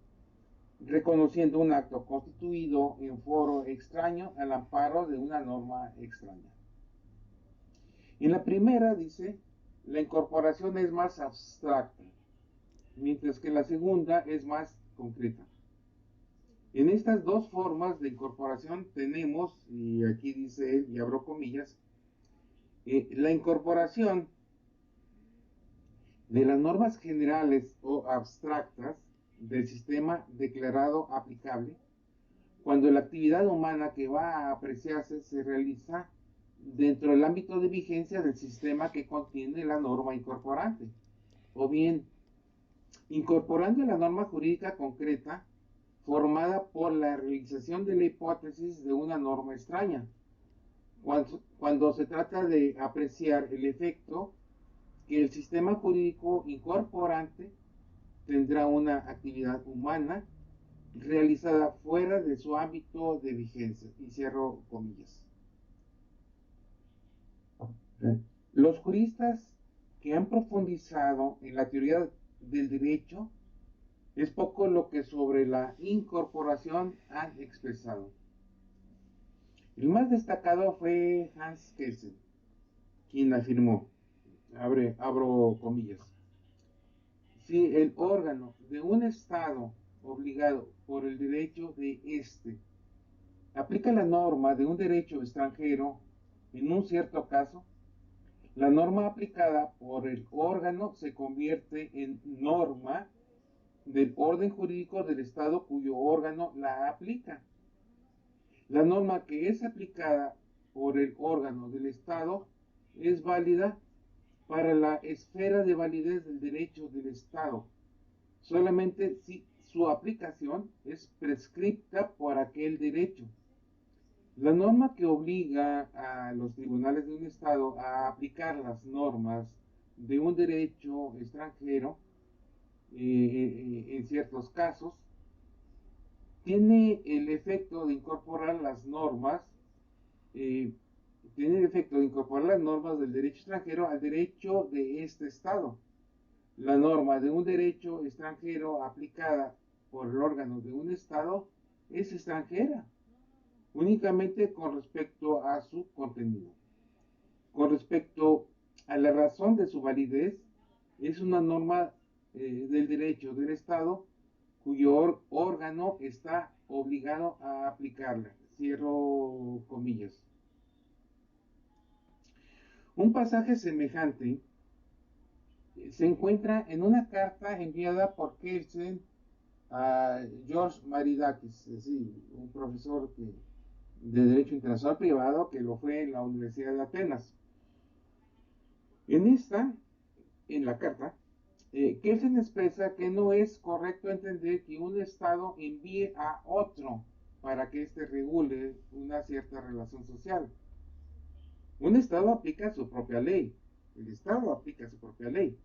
reconociendo un acto constituido en foro extraño al amparo de una norma extraña. En la primera, dice, la incorporación es más abstracta, mientras que la segunda es más concreta. En estas dos formas de incorporación tenemos, y aquí dice él, y abro comillas, la incorporación de las normas generales o abstractas del sistema declarado aplicable cuando la actividad humana que va a apreciarse se realiza dentro del ámbito de vigencia del sistema que contiene la norma incorporante, o bien incorporando la norma jurídica concreta formada por la realización de la hipótesis de una norma extraña, cuando se trata de apreciar el efecto que el sistema jurídico incorporante tendrá una actividad humana realizada fuera de su ámbito de vigencia. Y cierro comillas. Los juristas que han profundizado en la teoría del derecho es poco lo que sobre la incorporación han expresado. El más destacado fue Hans Kelsen, quien afirmó, abro comillas, si el órgano de un Estado obligado por el derecho de éste aplica la norma de un derecho extranjero en un cierto caso, la norma aplicada por el órgano se convierte en norma del orden jurídico del Estado cuyo órgano la aplica. La norma que es aplicada por el órgano del Estado es válida para la esfera de validez del derecho del Estado, solamente si su aplicación es prescripta por aquel derecho. La norma que obliga a los tribunales de un Estado a aplicar las normas de un derecho extranjero en ciertos casos tiene el efecto de incorporar las normas eh, tiene el efecto de incorporar las normas del derecho extranjero al derecho de este Estado. La norma de un derecho extranjero aplicada por el órgano de un Estado es extranjera, únicamente con respecto a su contenido. Con respecto a la razón de su validez, es una norma del derecho del Estado cuyo órgano está obligado a aplicarla. Cierro comillas. Un pasaje semejante se encuentra en una carta enviada por Kelsen a George Maridakis, es decir, un profesor de Derecho Internacional Privado que lo fue en la Universidad de Atenas. En la carta, Kelsen expresa que no es correcto entender que un Estado envíe a otro para que éste regule una cierta relación social. Un Estado aplica su propia ley. El Estado aplica su propia ley.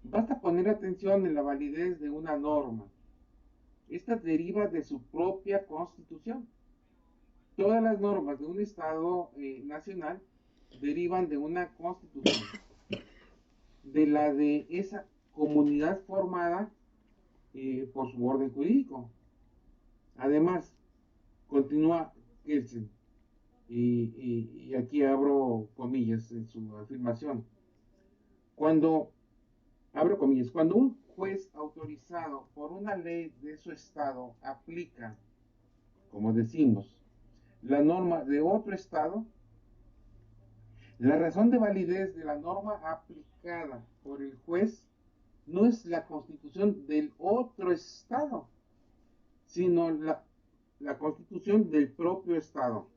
Basta poner atención en la validez de una norma. Esta deriva de su propia constitución. Todas las normas de un Estado nacional derivan de una constitución, de la de esa comunidad formada por su orden jurídico. Además, continúa Kelsen, y aquí abro comillas en su afirmación, cuando abro comillas, cuando un juez autorizado por una ley de su estado aplica, como decimos, la norma de otro estado, la razón de validez de la norma aplicada por el juez no es la constitución del otro estado, sino la constitución del propio estado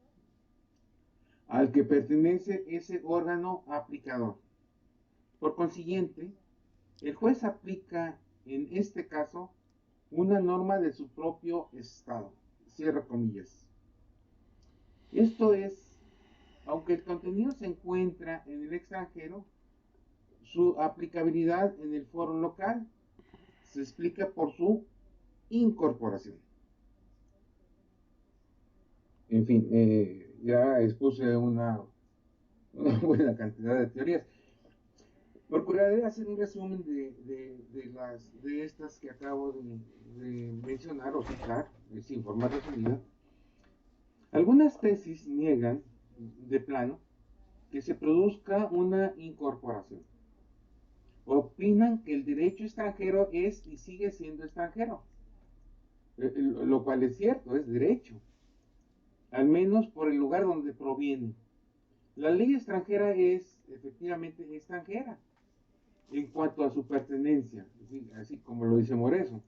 al que pertenece ese órgano aplicador. Por consiguiente, el juez aplica en este caso una norma de su propio estado. Cierro comillas. Esto es, aunque el contenido se encuentra en el extranjero, su aplicabilidad en el foro local se explica por su incorporación. En fin, ya expuse una buena cantidad de teorías. Procuraré hacer un resumen de estas que acabo de mencionar o citar, sin forma resumida. Algunas tesis niegan de plano que se produzca una incorporación. Opinan que el derecho extranjero es y sigue siendo extranjero, lo cual es cierto, es derecho, al menos por el lugar donde proviene. La ley extranjera es efectivamente extranjera en cuanto a su pertenencia, así como lo dice Moreso.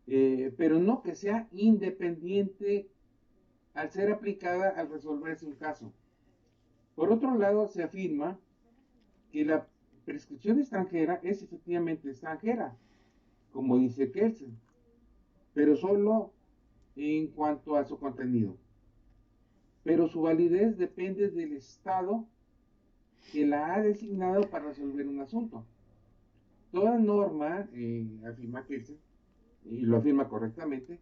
pero no que sea independiente al ser aplicada al resolverse un caso. Por otro lado, se afirma que la prescripción extranjera es efectivamente extranjera, como dice Kelsen, pero solo en cuanto a su contenido. Pero su validez depende del Estado que la ha designado para resolver un asunto. Toda norma, afirma Kelsen, y lo afirma correctamente,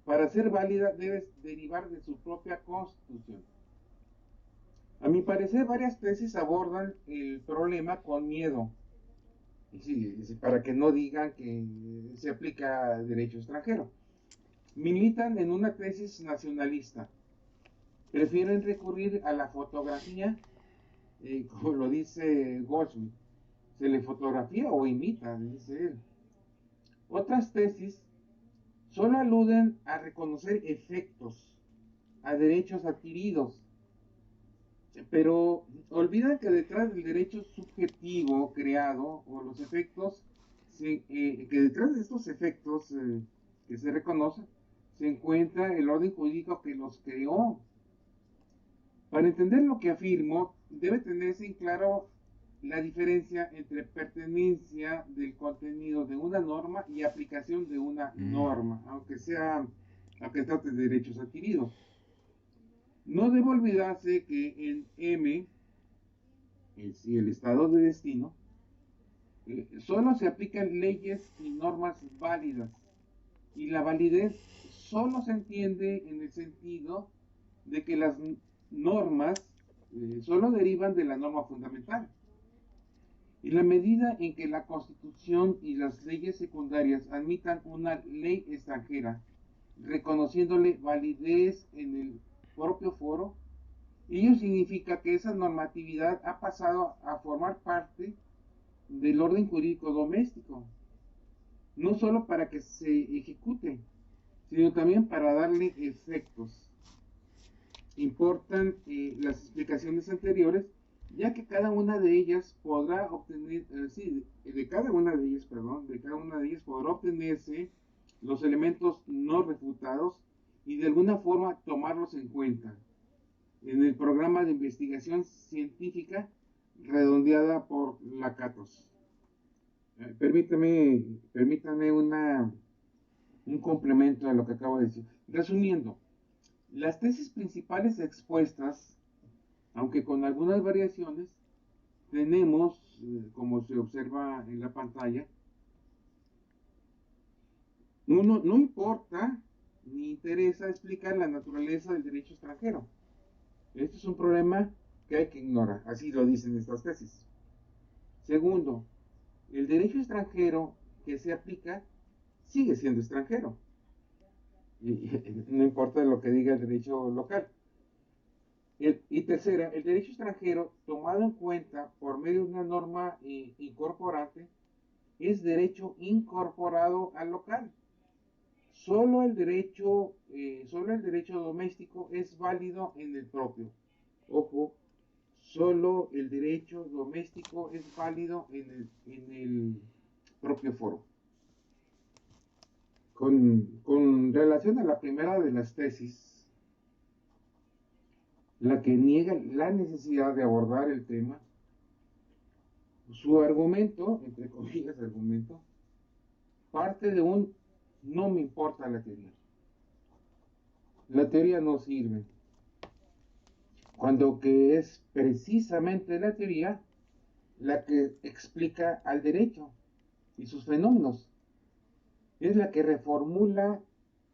para ser válida debe derivar de su propia constitución. A mi parecer, varias tesis abordan el problema con miedo, para que no digan que se aplica derecho extranjero. Militan en una tesis nacionalista. Prefieren recurrir a la fotografía, como lo dice Goldsmith. Se le fotografía o imita, dice él. Otras tesis solo aluden a reconocer efectos, a derechos adquiridos, pero olvidan que detrás del derecho subjetivo creado o los efectos, que detrás de estos efectos que se reconocen, se encuentra el orden jurídico que los creó. Para entender lo que afirmo, debe tenerse en claro la diferencia entre pertenencia del contenido de una norma y aplicación de una norma, aunque trate de derechos adquiridos. No debe olvidarse que en M, el estado de destino, solo se aplican leyes y normas válidas, y la validez solo se entiende en el sentido de que las normas solo derivan de la norma fundamental. Y la medida en que la Constitución y las leyes secundarias admitan una ley extranjera, reconociéndole validez en el propio foro, ello significa que esa normatividad ha pasado a formar parte del orden jurídico doméstico, no solo para que se ejecute, sino también para darle efectos. Importan las explicaciones anteriores, ya que cada una de ellas podrá obtener, de cada una de ellas, podrá obtenerse los elementos no refutados y de alguna forma tomarlos en cuenta en el programa de investigación científica redondeada por la CATOS. Permítame un complemento a lo que acabo de decir. Resumiendo, las tesis principales expuestas, aunque con algunas variaciones, tenemos, como se observa en la pantalla, no importa ni interesa explicar la naturaleza del derecho extranjero. Este es un problema que hay que ignorar, así lo dicen estas tesis. Segundo, el derecho extranjero que se aplica sigue siendo extranjero. No importa lo que diga el derecho local. Y tercera, el derecho extranjero, tomado en cuenta por medio de una norma incorporante, es derecho incorporado al local. Solo el derecho doméstico es válido en el propio. Ojo, solo el derecho doméstico es válido en el propio foro. Con relación a la primera de las tesis, la que niega la necesidad de abordar el tema, su argumento, entre comillas argumento, parte de un no me importa la teoría. La teoría no sirve. Cuando que es precisamente la teoría la que explica al derecho y sus fenómenos. Es la que reformula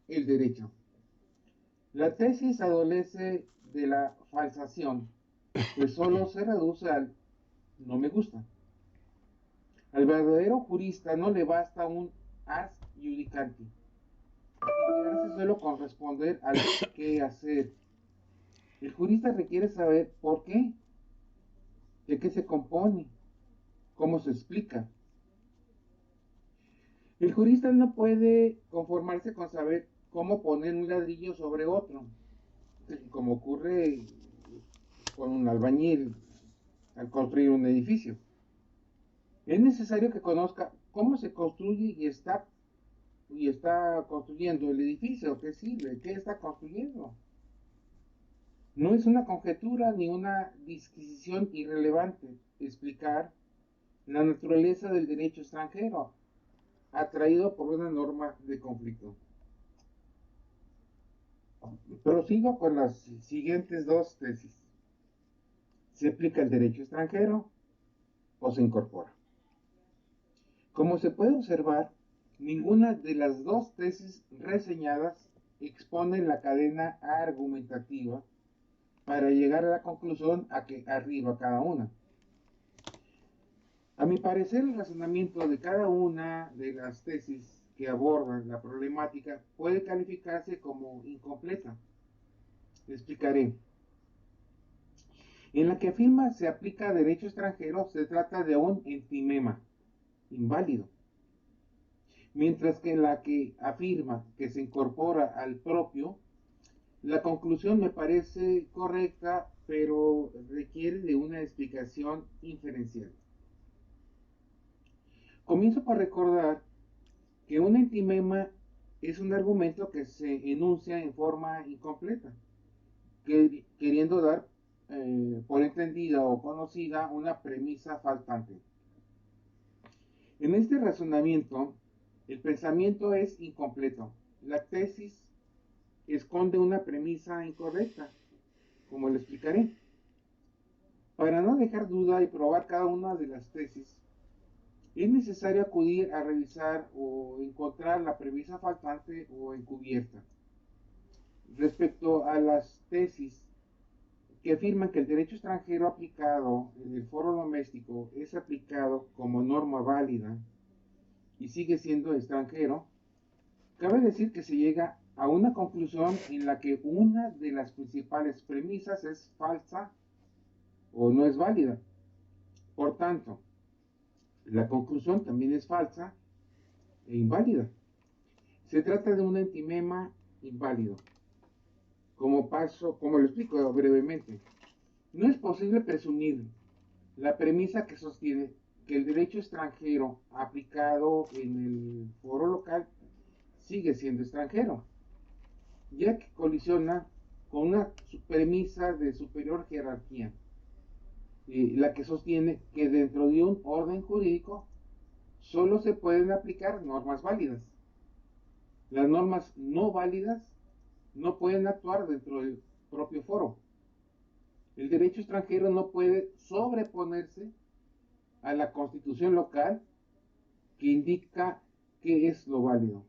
el derecho. La tesis adolece de la falsación, pues solo se reduce al no me gusta. Al verdadero jurista no le basta un ars iudicandi, y quedarse solo con responder al qué hacer. El jurista requiere saber por qué, de qué se compone, cómo se explica. El jurista no puede conformarse con saber cómo poner un ladrillo sobre otro, como ocurre con un albañil al construir un edificio. Es necesario que conozca cómo se construye y está y está construyendo el edificio. ¿Qué sirve? ¿Qué está construyendo? No es una conjetura ni una disquisición irrelevante explicar la naturaleza del derecho extranjero atraído por una norma de conflicto. Prosigo con las siguientes dos tesis. ¿Se aplica el derecho extranjero o se incorpora? Como se puede observar, ninguna de las dos tesis reseñadas expone la cadena argumentativa para llegar a la conclusión a que arriba cada una. A mi parecer, el razonamiento de cada una de las tesis que abordan la problemática puede calificarse como incompleta. Explicaré. En la que afirma se aplica derecho extranjero, se trata de un entimema inválido, mientras que en la que afirma que se incorpora al propio, la conclusión me parece correcta, pero requiere de una explicación inferencial. Comienzo por recordar que un entimema es un argumento que se enuncia en forma incompleta, queriendo dar por entendida o conocida una premisa faltante. En este razonamiento, el pensamiento es incompleto. La tesis esconde una premisa incorrecta, como lo explicaré. Para no dejar duda y probar cada una de las tesis, es necesario acudir a revisar o encontrar la premisa faltante o encubierta. Respecto a las tesis que afirman que el derecho extranjero aplicado en el foro doméstico es aplicado como norma válida y sigue siendo extranjero, cabe decir que se llega a una conclusión en la que una de las principales premisas es falsa o no es válida. Por tanto, la conclusión también es falsa e inválida. Se trata de un entimema inválido. Como lo explico brevemente, no es posible presumir la premisa que sostiene que el derecho extranjero aplicado en el foro local sigue siendo extranjero, ya que colisiona con una premisa de superior jerarquía, la que sostiene que dentro de un orden jurídico solo se pueden aplicar normas válidas. Las normas no válidas no pueden actuar dentro del propio foro. El derecho extranjero no puede sobreponerse a la constitución local que indica qué es lo válido.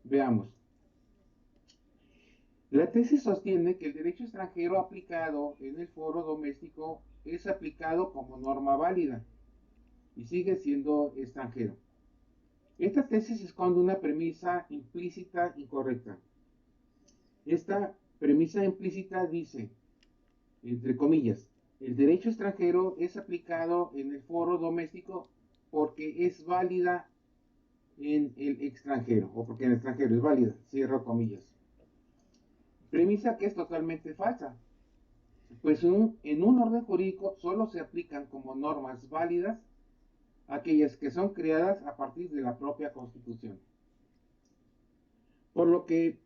Veamos. La tesis sostiene que el derecho extranjero aplicado en el foro doméstico es aplicado como norma válida y sigue siendo extranjero. Esta tesis esconde una premisa implícita incorrecta. Esta premisa implícita dice, entre comillas, el derecho extranjero es aplicado en el foro doméstico porque es válida en el extranjero, o porque en el extranjero es válida, cierro comillas. Premisa que es totalmente falsa, pues en un orden jurídico solo se aplican como normas válidas aquellas que son creadas a partir de la propia Constitución. Por lo que,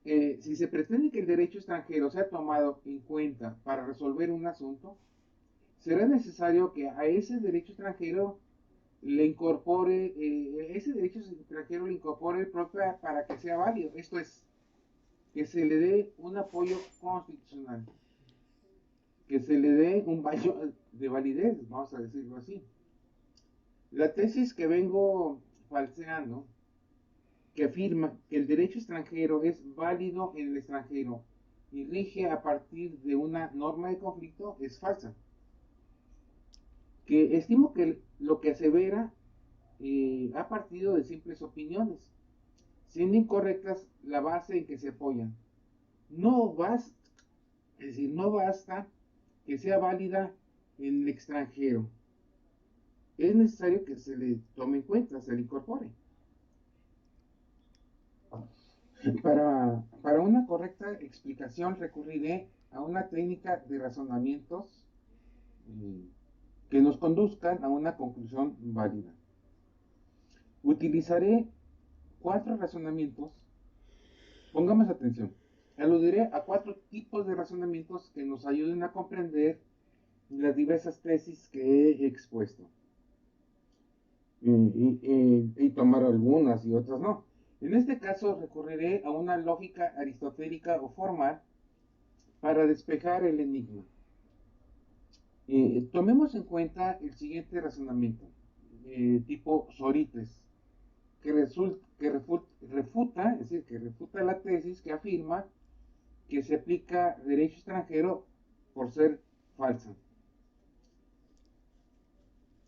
si se pretende que el derecho extranjero sea tomado en cuenta para resolver un asunto, será necesario que a ese derecho extranjero le incorpore, el propio para que sea válido. Esto es, que se le dé un apoyo constitucional, que se le dé un baño de validez, vamos a decirlo así. La tesis que vengo falseando, que afirma que el derecho extranjero es válido en el extranjero y rige a partir de una norma de conflicto, es falsa. Que estimo que lo que asevera ha partido de simples opiniones, siendo incorrectas la base en que se apoyan. No basta, es decir, no basta que sea válida en el extranjero. Es necesario que se le tome en cuenta, se le incorpore. Para una correcta explicación recurriré a una técnica de razonamientos eh, que nos conduzcan a una conclusión válida. Utilizaré cuatro razonamientos. Pongamos atención. Aludiré a cuatro tipos de razonamientos que nos ayuden a comprender las diversas tesis que he expuesto. Y tomar algunas y otras no. En este caso recurriré a una lógica aristotélica o formal para despejar el enigma. Tomemos en cuenta el siguiente razonamiento, tipo Sócrates, refuta, es decir, que refuta la tesis que afirma que se aplica derecho extranjero por ser falsa.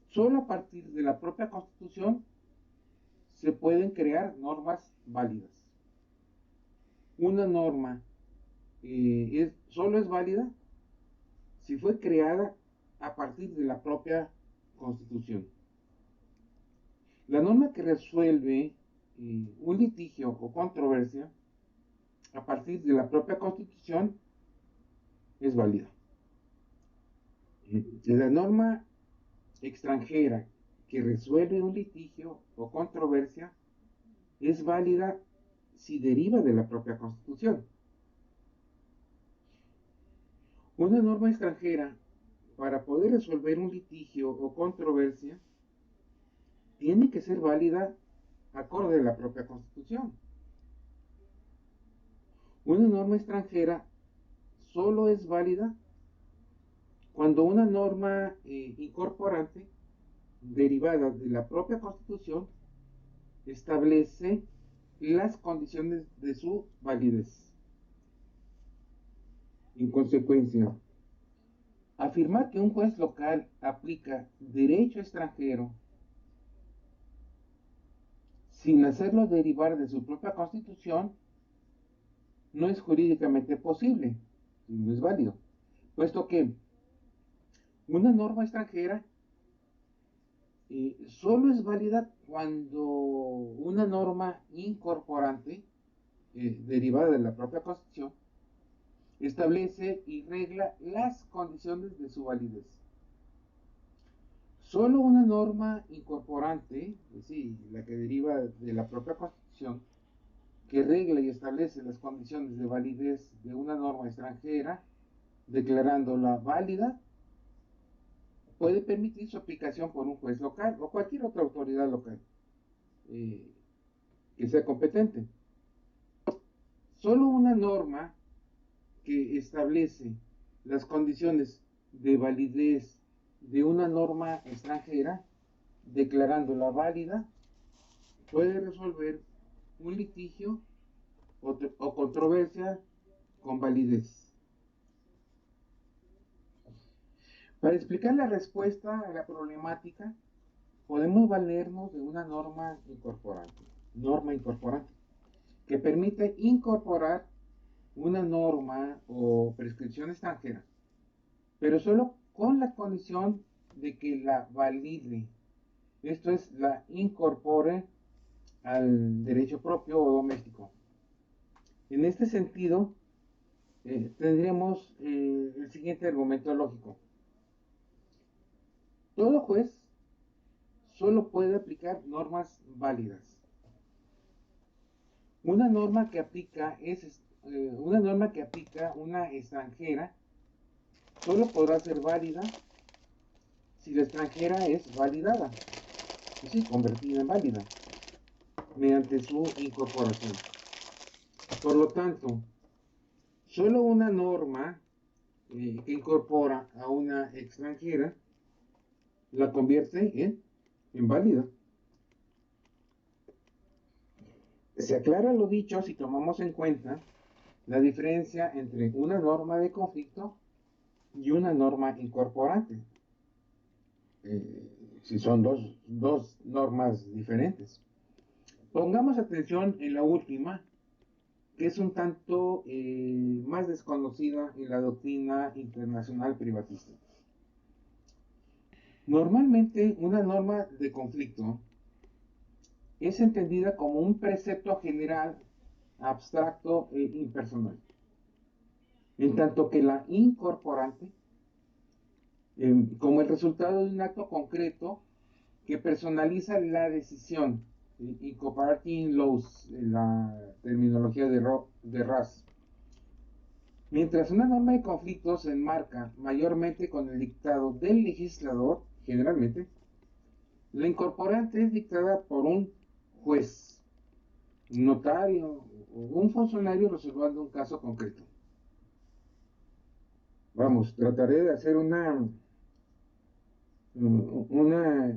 Solo a partir de la propia Constitución se pueden crear normas válidas. Una norma solo es válida si fue creada a partir de la propia Constitución. La norma que resuelve un litigio o controversia a partir de la propia Constitución es válida. La norma extranjera que resuelve un litigio o controversia es válida si deriva de la propia Constitución. Una norma extranjera, para poder resolver un litigio o controversia, tiene que ser válida acorde a la propia Constitución. Una norma extranjera solo es válida cuando una norma incorporante derivada de la propia Constitución establece las condiciones de su validez. En consecuencia, afirmar que un juez local aplica derecho extranjero sin hacerlo derivar de su propia Constitución no es jurídicamente posible, no es válido, puesto que una norma extranjera solo es válida cuando una norma incorporante derivada de la propia Constitución establece y regla las condiciones de su validez. Solo una norma incorporante, es decir, la que deriva de la propia Constitución, que regla y establece las condiciones de validez de una norma extranjera, declarándola válida, puede permitir su aplicación por un juez local o cualquier otra autoridad local que sea competente. Solo una norma que establece las condiciones de validez de una norma extranjera, declarándola válida, puede resolver un litigio o controversia con validez. Para explicar la respuesta a la problemática, podemos valernos de una norma incorporante, que permite incorporar una norma o prescripción extranjera, pero solo con la condición de que la valide, esto es, la incorpore al derecho propio o doméstico. En este sentido, tendríamos el siguiente argumento lógico. Todo juez solo puede aplicar normas válidas. Una norma que aplica una extranjera solo podrá ser válida si la extranjera es validada, es decir, convertida en válida mediante su incorporación. Por lo tanto, solo una norma que incorpora a una extranjera la convierte en válida. Se aclara lo dicho si tomamos en cuenta la diferencia entre una norma de conflicto y una norma incorporante. Si son dos normas diferentes. Pongamos atención en la última, que es un tanto más desconocida en la doctrina internacional privatista. Normalmente, una norma de conflicto es entendida como un precepto general, abstracto e impersonal, en tanto que la incorporante, como el resultado de un acto concreto que personaliza la decisión incorporating laws, en la terminología de RAS. Mientras una norma de conflicto se enmarca mayormente con el dictado del legislador, generalmente, la incorporante es dictada por un juez, un notario o un funcionario resolviendo un caso concreto. Vamos, trataré de hacer una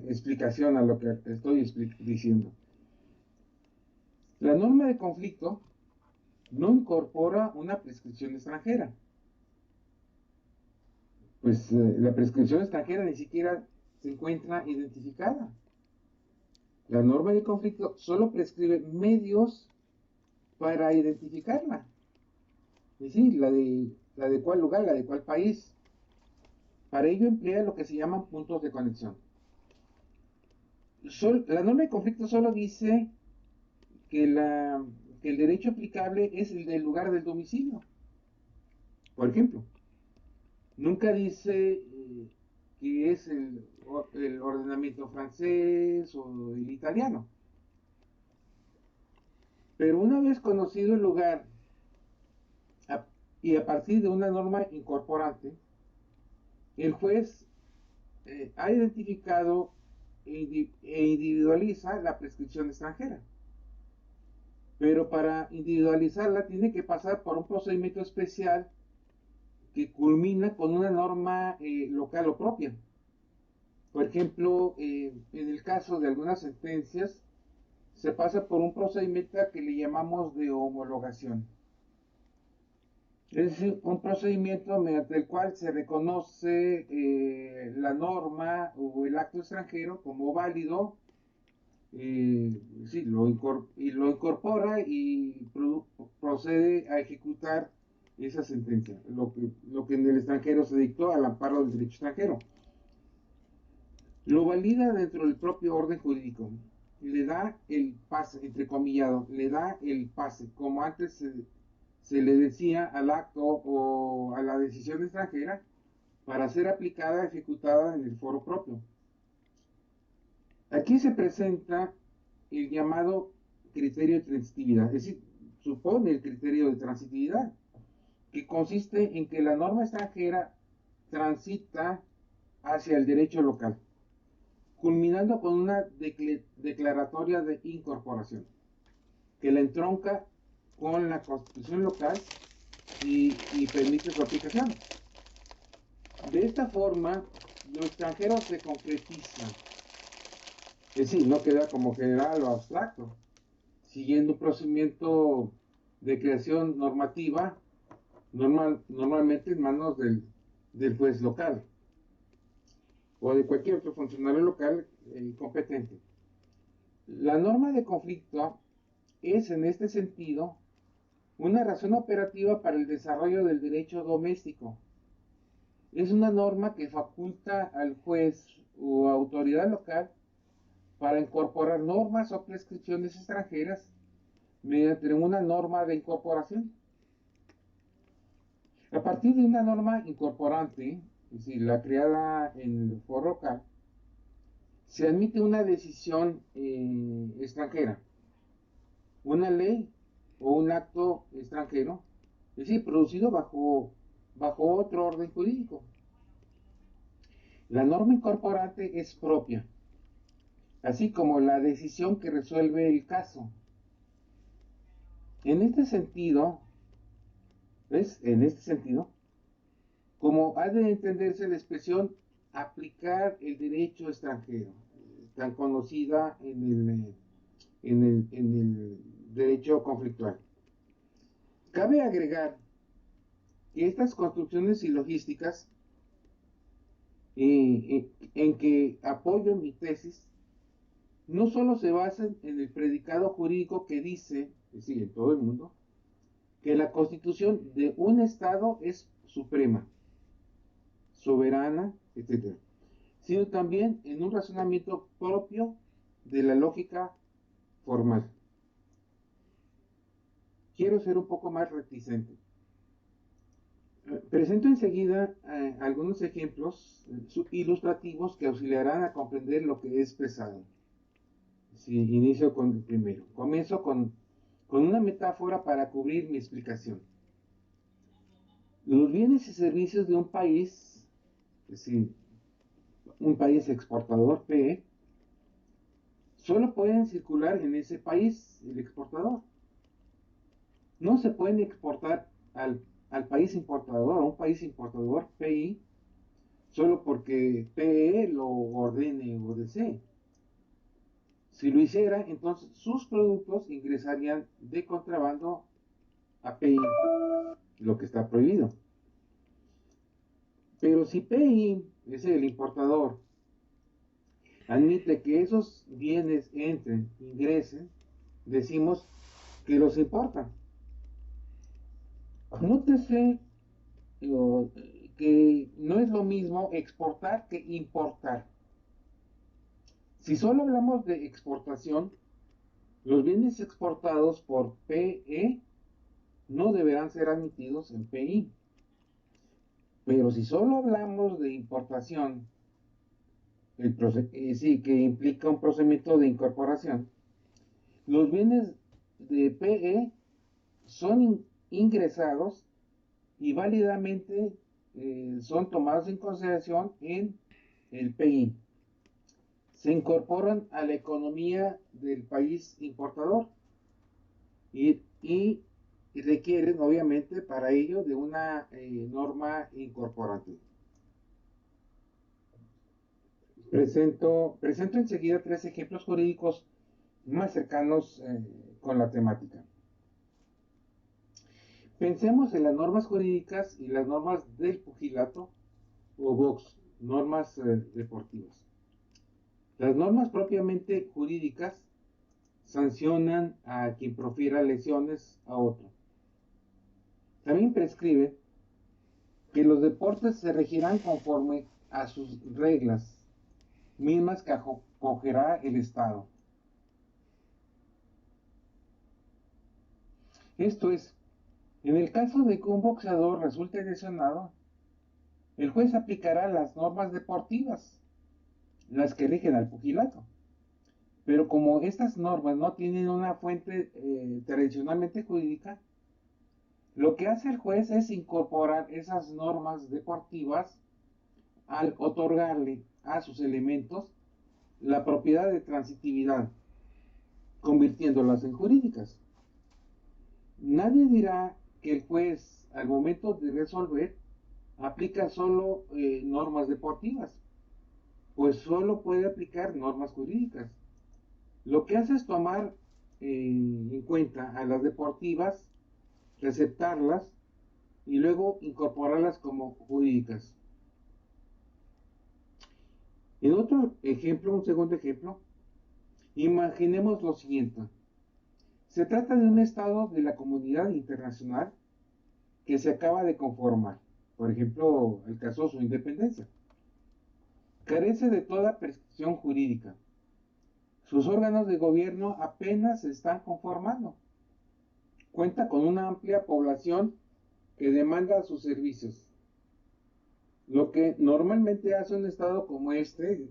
explicación a lo que estoy diciendo. La norma de conflicto no incorpora una prescripción extranjera. Pues la prescripción extranjera ni siquiera se encuentra identificada. La norma de conflicto solo prescribe medios para identificarla. Es decir, la de cuál lugar, la de cuál país. Para ello emplea lo que se llaman puntos de conexión. La norma de conflicto solo dice que, que el derecho aplicable es el del lugar del domicilio. Por ejemplo, nunca dice que es el ordenamiento francés o el italiano. Pero una vez conocido el lugar y a partir de una norma incorporante, el juez ha identificado e individualiza la prescripción extranjera. Pero para individualizarla tiene que pasar por un procedimiento especial que culmina con una norma local o propia. Por ejemplo, en el caso de algunas sentencias, se pasa por un procedimiento que le llamamos de homologación. Es decir, un procedimiento mediante el cual se reconoce la norma o el acto extranjero como válido, sí, lo incorpora y procede a ejecutar esa sentencia, lo que en el extranjero se dictó al amparo del derecho extranjero. Lo valida dentro del propio orden jurídico, le da el pase, entrecomillado, le da el pase, como antes se le decía al acto o a la decisión extranjera, para ser aplicada, ejecutada en el foro propio. Aquí se presenta el llamado criterio de transitividad, es decir, supone el criterio de transitividad, que consiste en que la norma extranjera transita hacia el derecho local, culminando con una declaratoria de incorporación, que la entronca con la constitución local y permite su aplicación. De esta forma, lo extranjero se concretiza, es decir, no queda como general o abstracto, siguiendo un procedimiento de creación normativa normalmente en manos del juez local o de cualquier otro funcionario local competente. La norma de conflicto es en este sentido una razón operativa para el desarrollo del derecho doméstico. Es una norma que faculta al juez o autoridad local para incorporar normas o prescripciones extranjeras mediante una norma de incorporación. A partir de una norma incorporante, es decir, la creada en el foro local, se admite una decisión extranjera, una ley o un acto extranjero, es decir, producido bajo otro orden jurídico. La norma incorporante es propia, así como la decisión que resuelve el caso. En este sentido, ¿ves? En este sentido, como ha de entenderse la expresión aplicar el derecho extranjero, tan conocida en el derecho conflictual. Cabe agregar que estas construcciones silogísticas en que apoyo mi tesis no solo se basan en el predicado jurídico que dice, es decir, en todo el mundo, que la constitución de un Estado es suprema, soberana, etc., sino también en un razonamiento propio de la lógica formal. Quiero ser un poco más reticente. Presento enseguida algunos ejemplos ilustrativos que auxiliarán a comprender lo que he expresado. Sí, inicio con el primero. Comienzo con una metáfora para cubrir mi explicación. Los bienes y servicios de un país, es decir, un país exportador PE, solo pueden circular en ese país, el exportador. No se pueden exportar al país importador, a un país importador PI, solo porque PE lo ordene o desee. Si lo hiciera, entonces sus productos ingresarían de contrabando a PI, lo que está prohibido. Pero si PI, es el importador, admite que esos bienes entren, ingresen, decimos que los importa. Nótese que no es lo mismo exportar que importar. Si solo hablamos de exportación, los bienes exportados por PE no deberán ser admitidos en PI. Pero si solo hablamos de importación, sí, que implica un procedimiento de incorporación, los bienes de PE son ingresados y válidamente son tomados en consideración en el PI. Se incorporan a la economía del país importador y requieren, obviamente, para ello de una norma incorporante. Presento enseguida tres ejemplos jurídicos más cercanos con la temática. Pensemos en las normas jurídicas y las normas del pugilato o box, normas deportivas. Las normas propiamente jurídicas sancionan a quien profiera lesiones a otro. También prescribe que los deportes se regirán conforme a sus reglas, mismas que acogerá el Estado. Esto es, en el caso de que un boxeador resulte lesionado, el juez aplicará las normas deportivas, las que rigen al pugilato. Pero como estas normas no tienen una fuente tradicionalmente jurídica, lo que hace el juez es incorporar esas normas deportivas al otorgarle a sus elementos la propiedad de transitividad, convirtiéndolas en jurídicas. Nadie dirá que el juez, al momento de resolver, aplica solo normas deportivas, pues solo puede aplicar normas jurídicas. Lo que hace es tomar en cuenta a las deportivas, receptarlas y luego incorporarlas como jurídicas. En otro ejemplo, un segundo ejemplo, imaginemos lo siguiente. Se trata de un estado de la comunidad internacional que se acaba de conformar. Por ejemplo, alcanzó su independencia. Carece de toda prescripción jurídica. Sus órganos de gobierno apenas se están conformando. Cuenta con una amplia población que demanda sus servicios. Lo que normalmente hace un estado como este,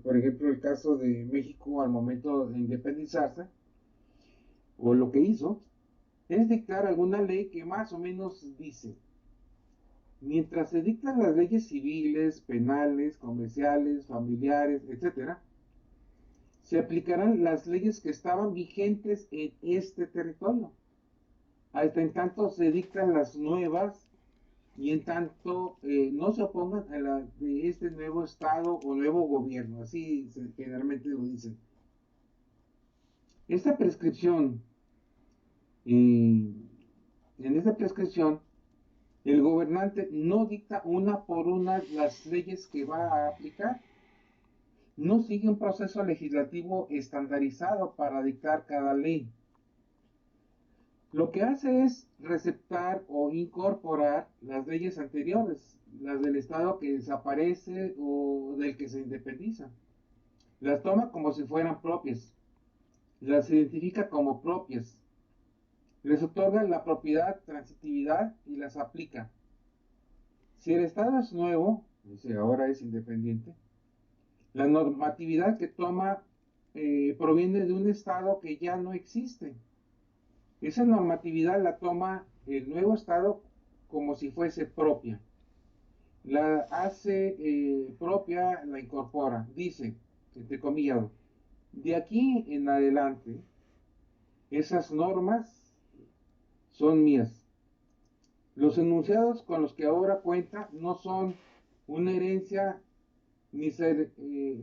por ejemplo el caso de México al momento de independizarse, o lo que hizo, es dictar alguna ley que más o menos dice, mientras se dictan las leyes civiles, penales, comerciales, familiares, etc., se aplicarán las leyes que estaban vigentes en este territorio. Hasta en tanto se dictan las nuevas y en tanto no se opongan a la de este nuevo Estado o nuevo gobierno, así generalmente lo dicen. Esta prescripción, en esta prescripción, el gobernante no dicta una por una las leyes que va a aplicar, no sigue un proceso legislativo estandarizado para dictar cada ley. Lo que hace es receptar o incorporar las leyes anteriores, las del Estado que desaparece o del que se independiza. Las toma como si fueran propias, las identifica como propias, les otorga la propiedad, transitividad y las aplica. Si el Estado es nuevo, dice ahora es independiente, la normatividad que toma proviene de un estado que ya no existe. Esa normatividad la toma el nuevo estado como si fuese propia. La hace propia, la incorpora. Dice, entre comillas, de aquí en adelante, esas normas son mías. Los enunciados con los que ahora cuenta no son una herencia, ni se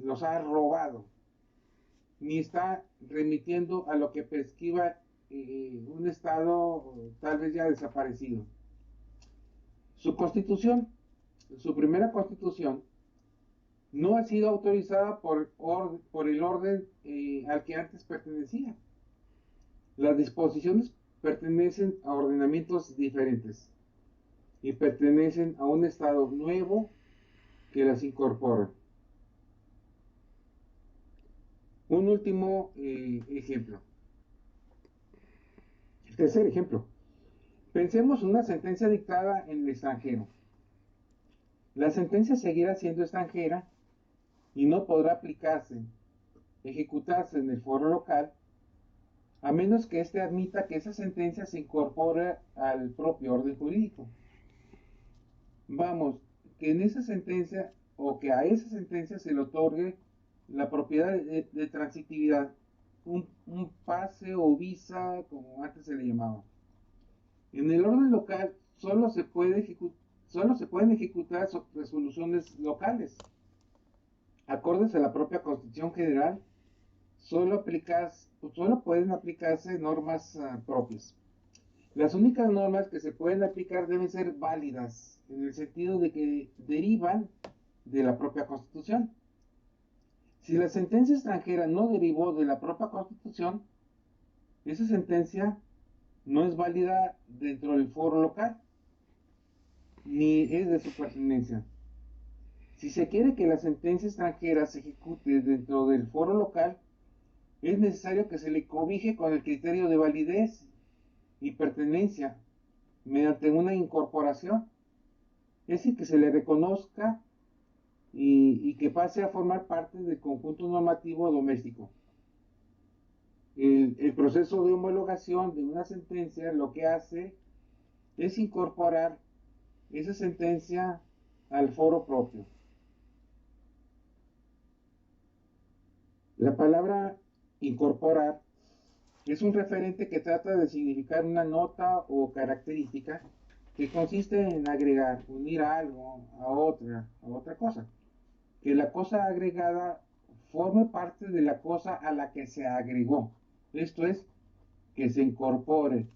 los ha robado, ni está remitiendo a lo que prescriba un Estado tal vez ya desaparecido. Su constitución, su primera constitución, no ha sido autorizada por el orden al que antes pertenecía. Las disposiciones pertenecen a ordenamientos diferentes y pertenecen a un Estado nuevo que las incorpora. Un último ejemplo. El tercer ejemplo. Pensemos en una sentencia dictada en el extranjero. La sentencia seguirá siendo extranjera y no podrá ejecutarse en el foro local, a menos que éste admita que esa sentencia se incorpore al propio orden jurídico. Vamos, que en esa sentencia o que a esa sentencia se le otorgue la propiedad de transitividad, un pase o visa, como antes se le llamaba. En el orden local solo se pueden ejecutar resoluciones locales, acordes a la propia Constitución General. Solo pueden aplicarse normas propias. Las únicas normas que se pueden aplicar deben ser válidas, en el sentido de que derivan de la propia Constitución. Si la sentencia extranjera no derivó de la propia Constitución, esa sentencia no es válida dentro del foro local, ni es de su pertenencia. Si se quiere que la sentencia extranjera se ejecute dentro del foro local, es necesario que se le cobije con el criterio de validez y pertenencia mediante una incorporación, es decir, que se le reconozca y que pase a formar parte del conjunto normativo doméstico. El proceso de homologación de una sentencia lo que hace es incorporar esa sentencia al foro propio. La palabra incorporar es un referente que trata de significar una nota o característica que consiste en agregar, unir algo a otra cosa. Que la cosa agregada forme parte de la cosa a la que se agregó. Esto es, que se incorpore,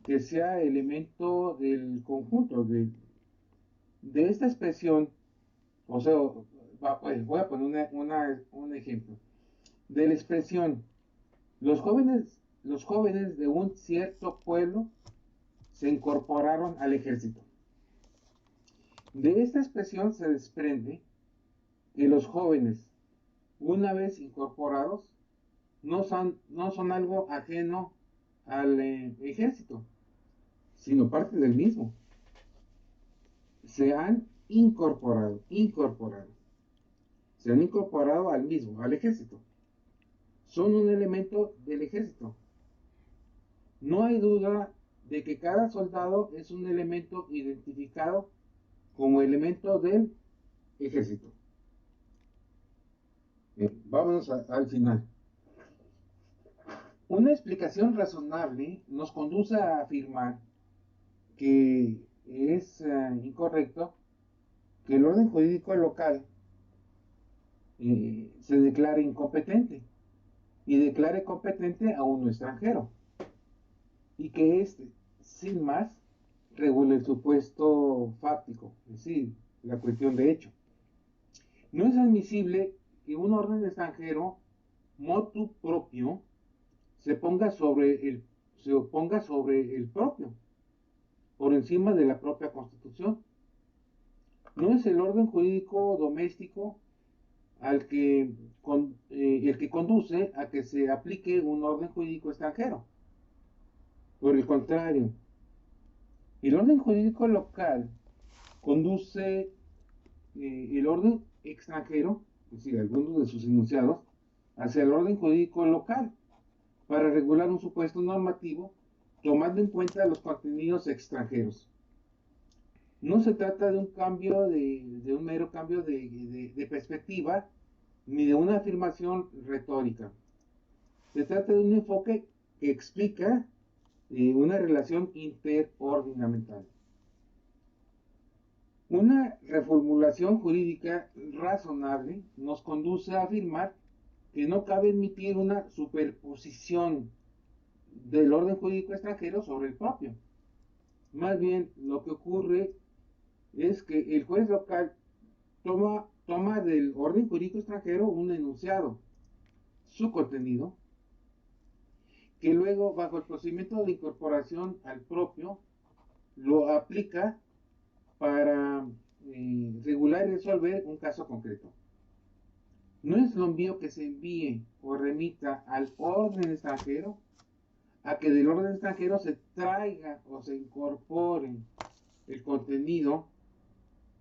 que sea elemento del conjunto, de esta expresión. O sea, pues, voy a poner un ejemplo. De la expresión, los jóvenes de un cierto pueblo se incorporaron al ejército. De esta expresión se desprende que los jóvenes, una vez incorporados, no son algo ajeno al ejército, sino parte del mismo. Se han se han incorporado al mismo, al ejército. Son un elemento del ejército. No hay duda de que cada soldado es un elemento identificado como elemento del ejército. Vámonos al final. Una explicación razonable nos conduce a afirmar que es incorrecto que el orden jurídico local se declare incompetente y declare competente a uno extranjero y que éste, sin más, regule el supuesto fáctico, es decir, la cuestión de hecho. No es admisible que un orden extranjero motu propio se ponga se oponga sobre el propio, por encima de la propia Constitución. No es el orden jurídico doméstico el que conduce a que se aplique un orden jurídico extranjero. Por el contrario, el orden jurídico local conduce el orden extranjero, es decir, algunos de sus enunciados, hacia el orden jurídico local para regular un supuesto normativo, tomando en cuenta los contenidos extranjeros. No se trata de un cambio, de un mero cambio de perspectiva, ni de una afirmación retórica. Se trata de un enfoque que explica una relación interordinamental. Una reformulación jurídica razonable nos conduce a afirmar que no cabe admitir una superposición del orden jurídico extranjero sobre el propio. Más bien, lo que ocurre es que el juez local toma del orden jurídico extranjero un enunciado, su contenido, que luego, bajo el procedimiento de incorporación al propio, lo aplica para regular y resolver un caso concreto. No es lo envío que se envíe o remita al orden extranjero a que del orden extranjero se traiga o se incorpore el contenido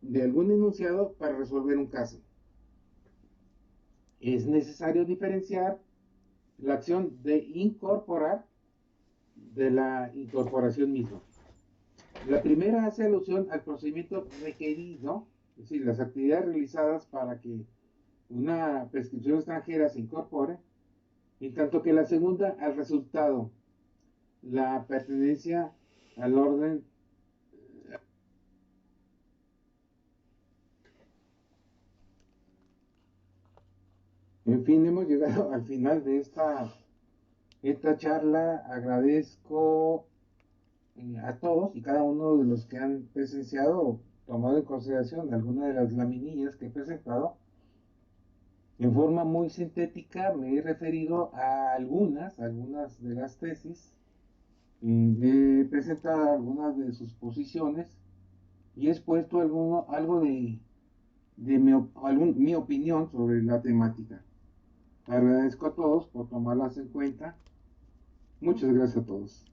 de algún enunciado para resolver un caso. Es necesario diferenciar la acción de incorporar de la incorporación misma. La primera hace alusión al procedimiento requerido, es decir, las actividades realizadas para que una prescripción extranjera se incorpore, en tanto que la segunda al resultado, la pertenencia al orden. En fin, hemos llegado al final de esta charla. Agradezco a todos y cada uno de los que han presenciado o tomado en consideración alguna de las laminillas que he presentado. En forma muy sintética me he referido a algunas de las tesis, he presentado algunas de sus posiciones y he expuesto algo de mi opinión sobre la temática. Agradezco a todos por tomarlas en cuenta. Muchas gracias a todos.